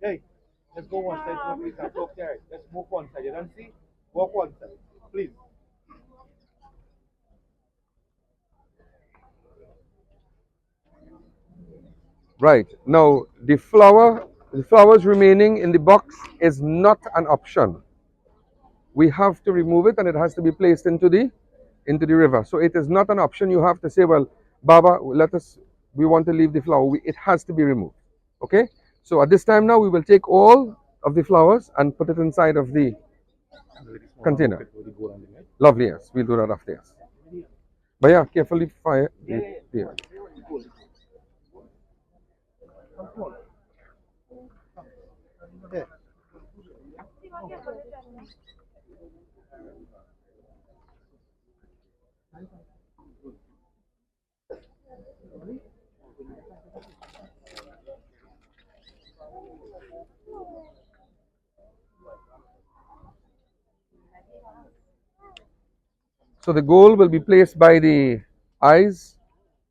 Hey, let's go one side, please. Okay, let's move one side. You don't see? Walk one side, please.
Right. Now, the flowers remaining in the box is not an option. We have to remove it and it has to be placed into the river. So it is not an option. You have to say, well, Baba, we want to leave the flower. It has to be removed. Okay? So at this time now, we will take all of the flowers and put it inside of the container. Lovely, yes. We'll do that after, yes. But yeah, carefully fire. Yeah. So the gold will be placed by the eyes,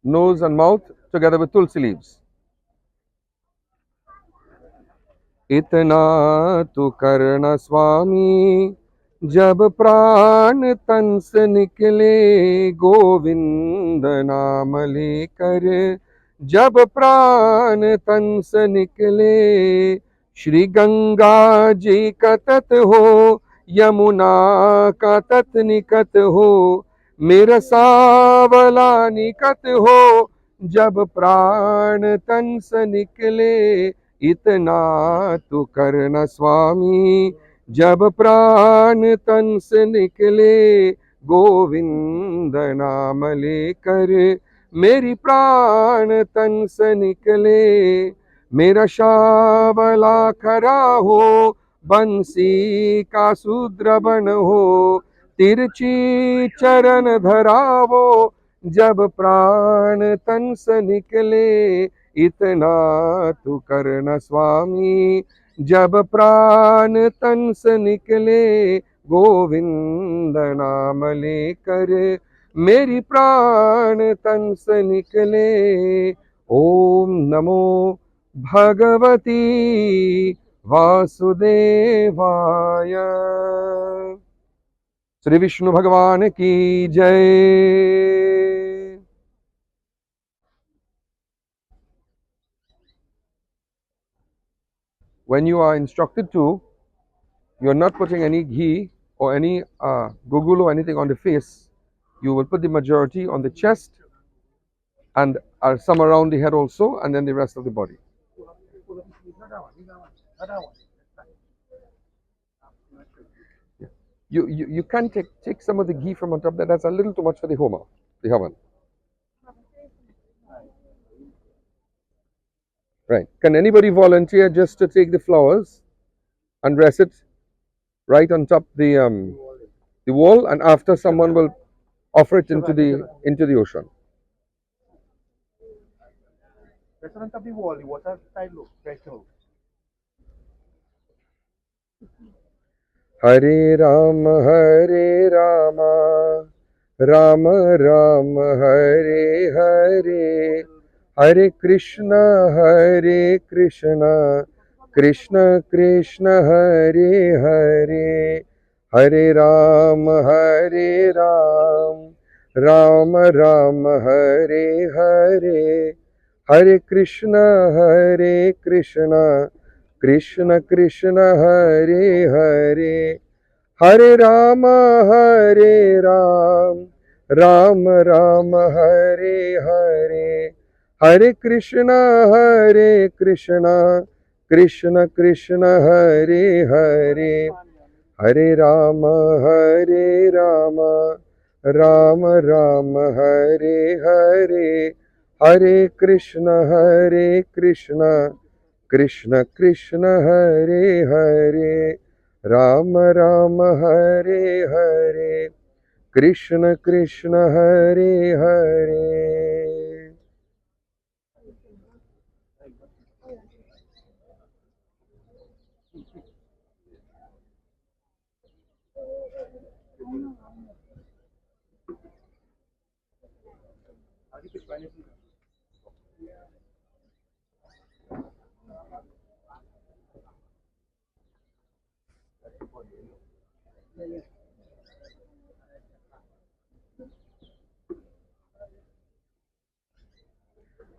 nose and mouth together with tulsi leaves. इतना तो करना स्वामी जब प्राण तन से निकले गोविंद नाम लेकर जब प्राण तन से निकले श्री गंगा जी का तट हो यमुना का तट निकट हो मेरा सावला निकट हो जब प्राण तन से निकले इतना तो करना स्वामी जब प्राण तन से निकले गोविंद नाम लेकर मेरी प्राण तन से निकले मेरा शावला खरा हो बंसी का शूद्र बन हो तिरछी चरण धरावो जब प्राण तन से निकले इतना तू करना स्वामी जब प्राण तन से निकले गोविंद नाम लेकर मेरी प्राण तन से निकले ओम नमो भगवती वासुदेवाय श्री विष्णु भगवान की जय when you are instructed to, you're not putting any ghee or any gugul or anything on the face. You will put the majority on the chest and some around the head also, and then the rest of the body. Yeah. You can take some of the ghee from on top. That's a little too much for the homa, the havan. Right. Can anybody volunteer just to take the flowers and rest it right on top the wall, and after someone will offer it into the ocean.
Rest on top of the wall, the water side look, fresh out.
Hare Rama Rama Rama Hare Hare Hare Krishna, Krishna Krishna Hare Hare, Hare Ram, Ram Ram Hare Hare, Hare Krishna, Krishna Krishna Hare Hare, Hare Ram, Ram Ram Hare Hare, Hare Krishna, Krishna Krishna Hare Hare, Hare Rama, Ram Ram Hare Hare, Hare Krishna, Krishna Krishna Hare Hare, Rama Rama Hare Hare, Krishna Krishna Hare Hare.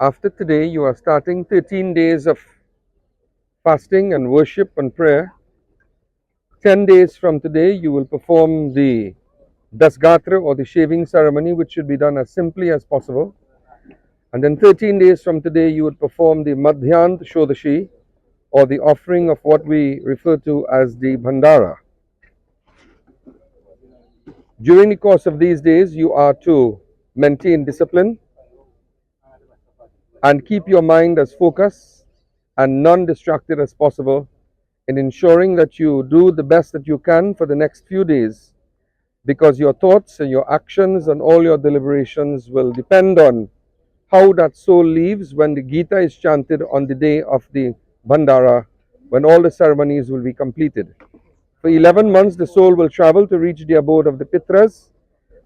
After today, you are starting 13 days of fasting and worship and prayer. 10 days from today, you will perform the Dasgatra or the shaving ceremony, which should be done as simply as possible. And then 13 days from today, you would perform the Madhyant Shodashi, or the offering of what we refer to as the Bhandara. During the course of these days, you are to maintain discipline and keep your mind as focused and non-distracted as possible in ensuring that you do the best that you can for the next few days, because your thoughts and your actions and all your deliberations will depend on how that soul leaves when the Gita is chanted on the day of the Bhandara, when all the ceremonies will be completed. For 11 months, the soul will travel to reach the abode of the Pitras,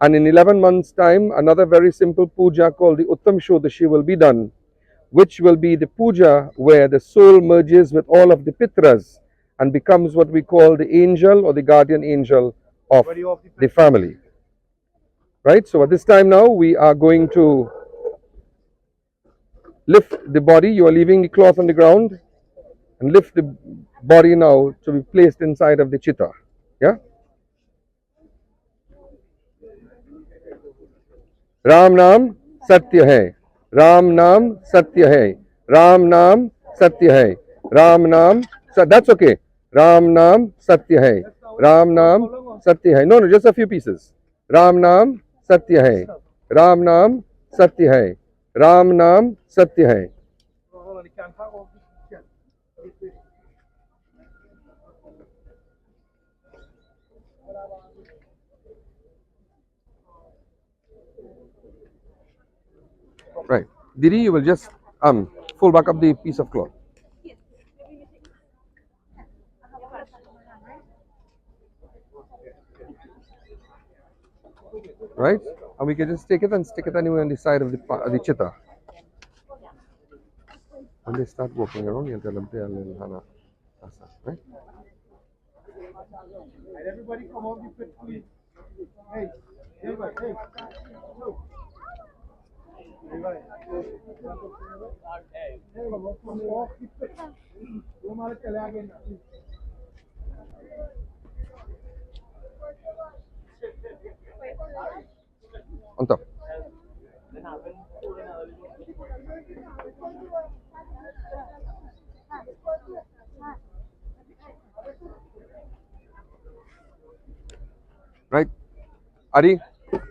and in 11 months' time, another very simple puja called the Uttam Shodashi will be done, which will be the puja where the soul merges with all of the Pitras and becomes what we call the angel or the guardian angel of the family. Right? So at this time now, we are going to lift the body. You are leaving the cloth on the ground and lift the body now to be placed inside of the chitta. Yeah? Ram नाम सत्य है, राम नाम सत्य है, राम नाम सत्य है, राम नाम that's okay, राम नाम सत्य है, राम नाम सत्य है, no, just a few pieces, Ram नाम सत्य है, राम नाम सत्य है, राम नाम सत्य है. Right. Didi, you will just fold back up the piece of cloth. Right? And we can just take it and stick it anywhere on the side of the chitta. When they start walking around, you'll tell them, right?
And everybody come out the pit, please. Hey, everybody, hey. Everybody. Hey, come off the pit. Don't matter, tell you again.
On top. Right? Adi,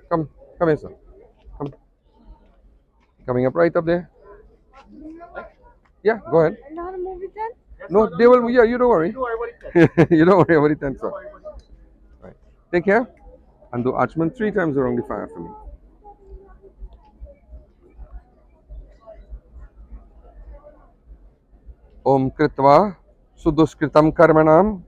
come here, sir. Come. Coming up right up there. Yeah, go ahead. No, they will, yeah, you don't worry. You don't worry about it, then, sir. Right. Take care. And do Achman 3 times around the fire for me. Om Kritva Suduskritam Karmanam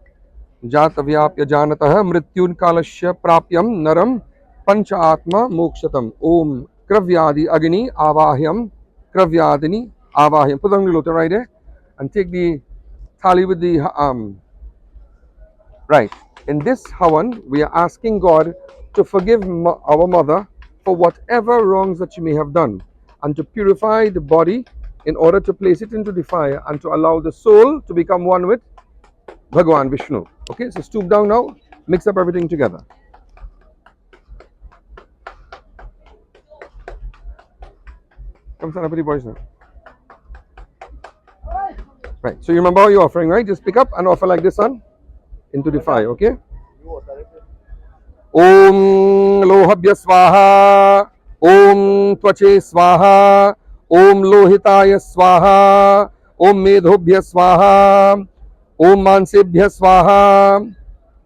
Jatavyapya Janatah Mrityun Kalasya Prapyam Naram Pancha Atma Mokshatam. Om Kravyadi Agni Avahyam Kravyadini Avahim. Put on the lota right there and take the thali with the right. In this Havan, we are asking God to forgive our mother for whatever wrongs that she may have done and to purify the body in order to place it into the fire and to allow the soul to become one with Bhagwan Vishnu. Okay, so stoop down now, mix up everything together. Come stand up with the boys now. Right, so you remember how you're offering, right? Just pick up and offer like this, son, into the fire, okay? Om Lohabhya Swaha, Om Tvache Swaha, Om Lohitaya Swaha, Om Medhobhya Swaha, Om Mansebhya Swaha,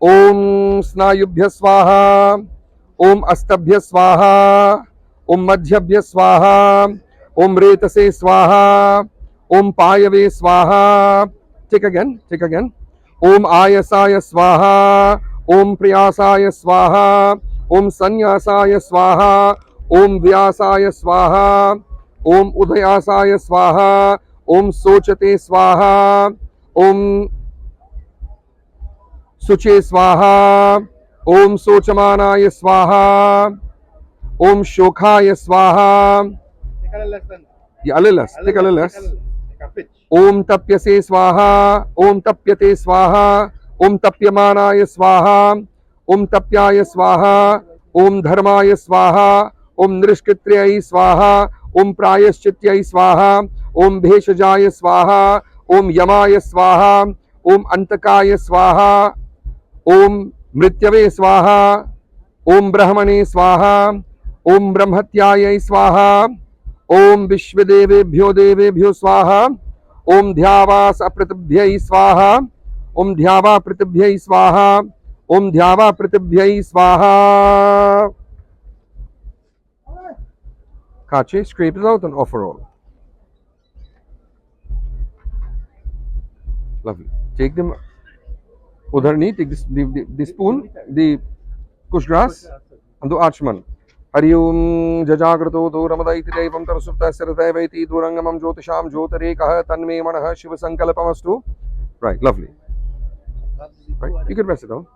Om Snayubhya Swaha, Om Astabhya Swaha, Om Madhyabhya Swaha, Om Retase Swaha, Om Payave Swaha. Take again, take again. Om Ayasaya Swaha, Om Priyasaya Swaha, Om Sanyasaya Swaha, Om Vyasaya Swaha, Om Udayasaya Swaha, Om Sochate Swaha, Om Suche Swaha, Om Sochamanaya Swaha, Om Shokhaya Swaha.
Take a little less than.
Yeah, a little less. Take a little less.
Take a pitch.
Om Tapyase Swaha, Om Tapyate Swaha, Om Tapyamanaya Swaha, Om Tapyaya Swaha, Om Dharmaya Swaha, Om Nrishkitriyai Swaha, Om Prayaschityai Swaha, Om Bheshajaya Swaha, Om Yamaya Swaha, Om Antakaya Swaha, Om Mrityave Swaha, Om Brahmane Swaha, Om Brahmatyaya Swaha, Om Vishwadevebhyo Devebhyo Swaha, Om Dhyavas Apratibhyai Swaha, Om Dhyava Pratibhyai Swaha, Om Dhyava Pratibhyai Swaha. Kache, scrape it out and offer all. Lovely. Take them. Udharni, take the spoon, the kush grass, and do Archman. Hari Om Jajagrato Duramaiti Devam Tarasupta Saradavati Durangamam Jyotisham Jyotarekaha Tanme Manaha Shiva Sankalapamastu. Right, lovely. Right, you can rest it down.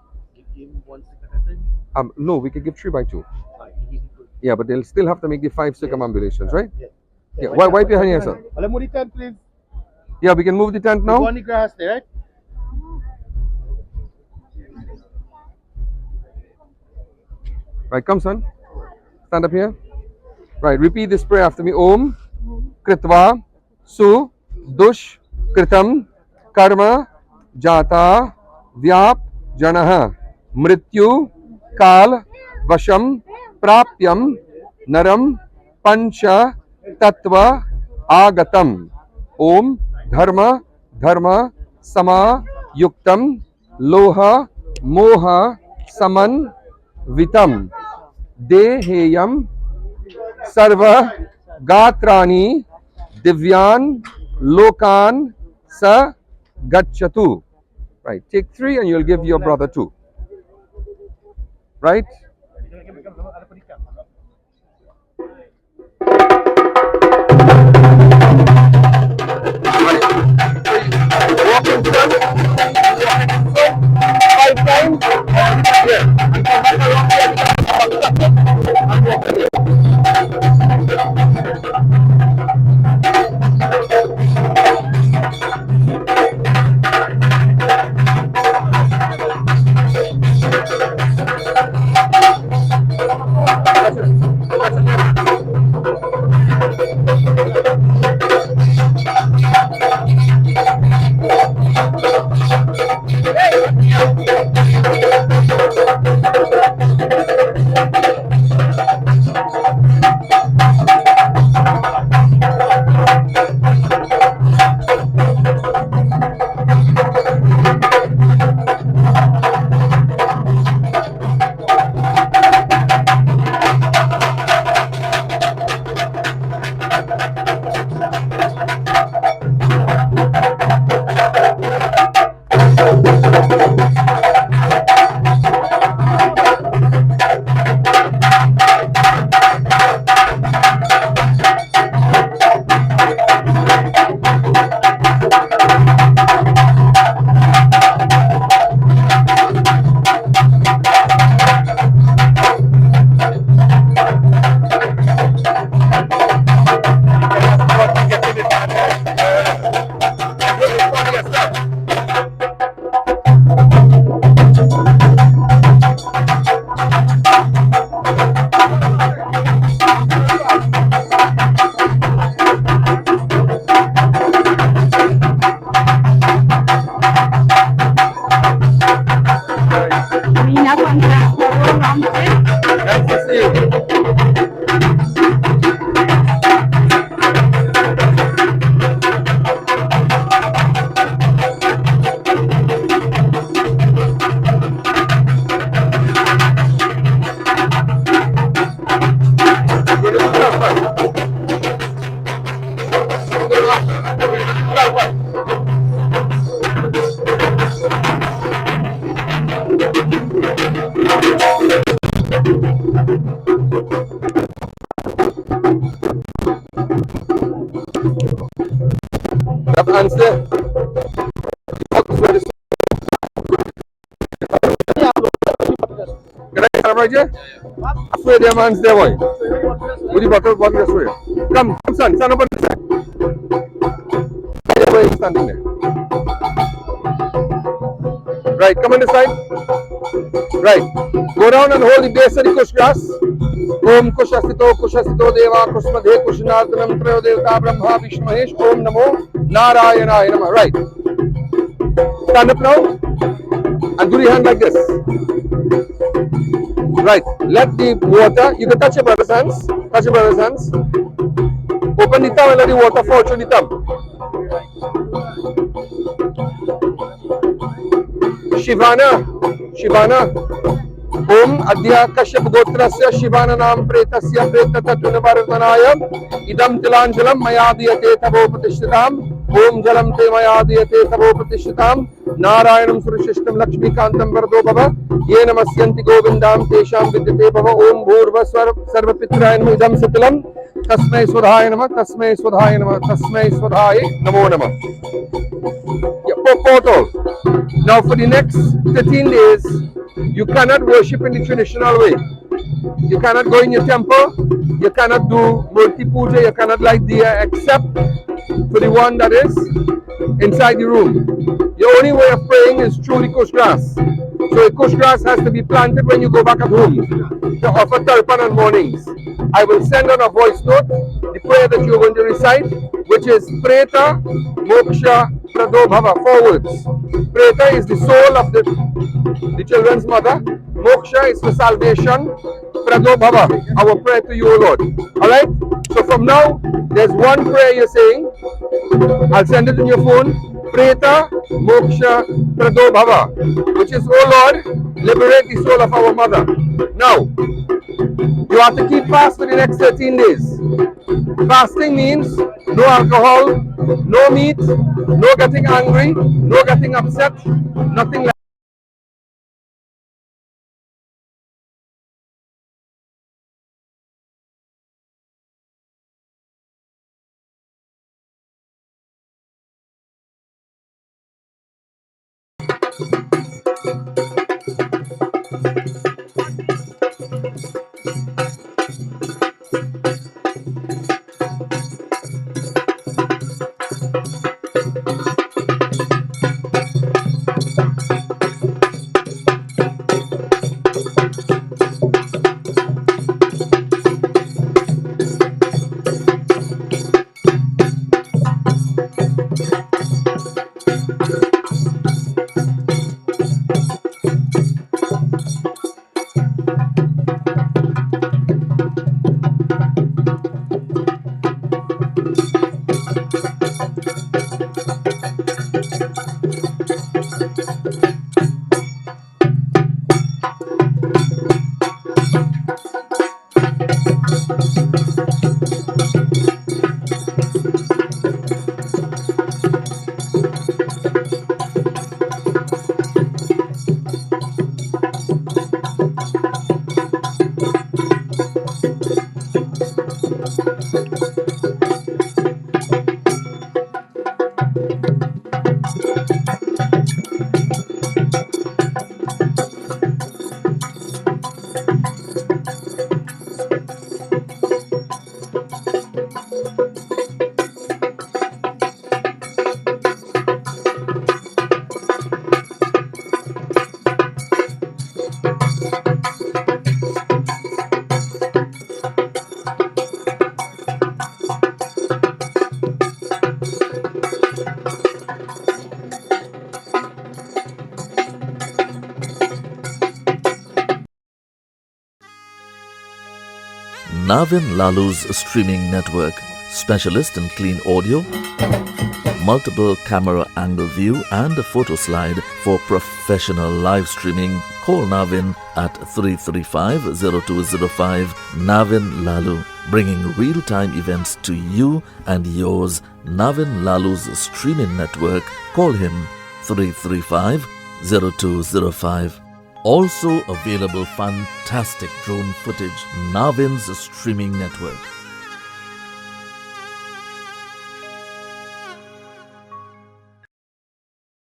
Give him 1 stick at a time.
No, we can give 3 by 2. Yeah, but they'll still have to make the 5 circumambulations, right? Yeah. Wipe your hand, sir.
Let's move the tent, please.
Yeah, we can move the tent
Go
now.
on the grass there, right?
Right, come, son. Stand up here. Right, repeat this prayer after me. Om Kritva Su Dush Kritam Karma Jata Vyap Janaha Mrityu Kal Vasham Prapyam Naram Pancha Tattva Agatam. Om Dharma Dharma Sama Yuktam Loha Moha Saman Vitam Deheyam Sarva Gatrani Divyan Lokan Sa Gachatu. Right, take 3 and you'll give your brother 2. Right? Walk in front, 5 times, here, and come back around here, and walk again. have to answer. Can I celebrate you? Swear their man's there, boy. Would you bottle this way? Come, son, stand up on the side. Where are you standing there? Right, come on this side. Right. Go down and hold the base of the kush grass. Om kushasito deva kusmadhe kushnardanam trayo devata brahma vishnu mahesh. Om namo narayanaya namah. Right. Stand up now and do your hand like this. Right. Let the water, you can touch your brother's hands. Touch your brother's hands. Open the thumb and let the water fall through the thumb. Shivana. Om Adya Kashyap Gotrasya Shivana Nam Pretasya Pretatatunavaratmanaya Idam Tilanjalam Mayadiyate Tavo Pratishthitam Om Jalam Te Mayadiyate Tavo Pratishthitam Narayanam Surishishtam Lakshmi Kantam Vardo Bhava Yena Masyanti Govindam Tesham Vidyate Bhava Om Bhurva Sarva Pitrayanam Idam Satilam Tasmai Swadhaya Namah Tasmai Swadhaya Namah Tasmai Swadhaya Namo Namah. Portal. Now for the next 13 days, you cannot worship in the traditional way. You cannot go in your temple, you cannot do multi puja, you cannot light diya except for the one that is inside the room. Your only way of praying is through the kush grass. So the kush grass has to be planted when you go back at home to offer tarpan on mornings. I will send on a voice note the prayer that you are going to recite, which is Preta Moksha Pradobhava. 4 words. Preta is the soul of the children's mother. Moksha is for salvation. Pradobhava, our prayer to you, O Lord. Alright? So from now, there's one prayer you're saying. I'll send it in your phone. Preta Moksha Pradobhava, which is, O Lord, liberate the soul of our mother. Now, you have to keep fast for the next 13 days. Fasting means no alcohol, no meat, no getting angry, no getting upset, nothing like
Navin Lalu's streaming network, specialist in clean audio, multiple camera angle view and a photo slide for professional live streaming. Call Navin at 335-0205. Navin Lalu, bringing real-time events to you and yours. Navin Lalu's streaming network. Call him 335-0205. Also available fantastic drone footage. Navin's streaming network.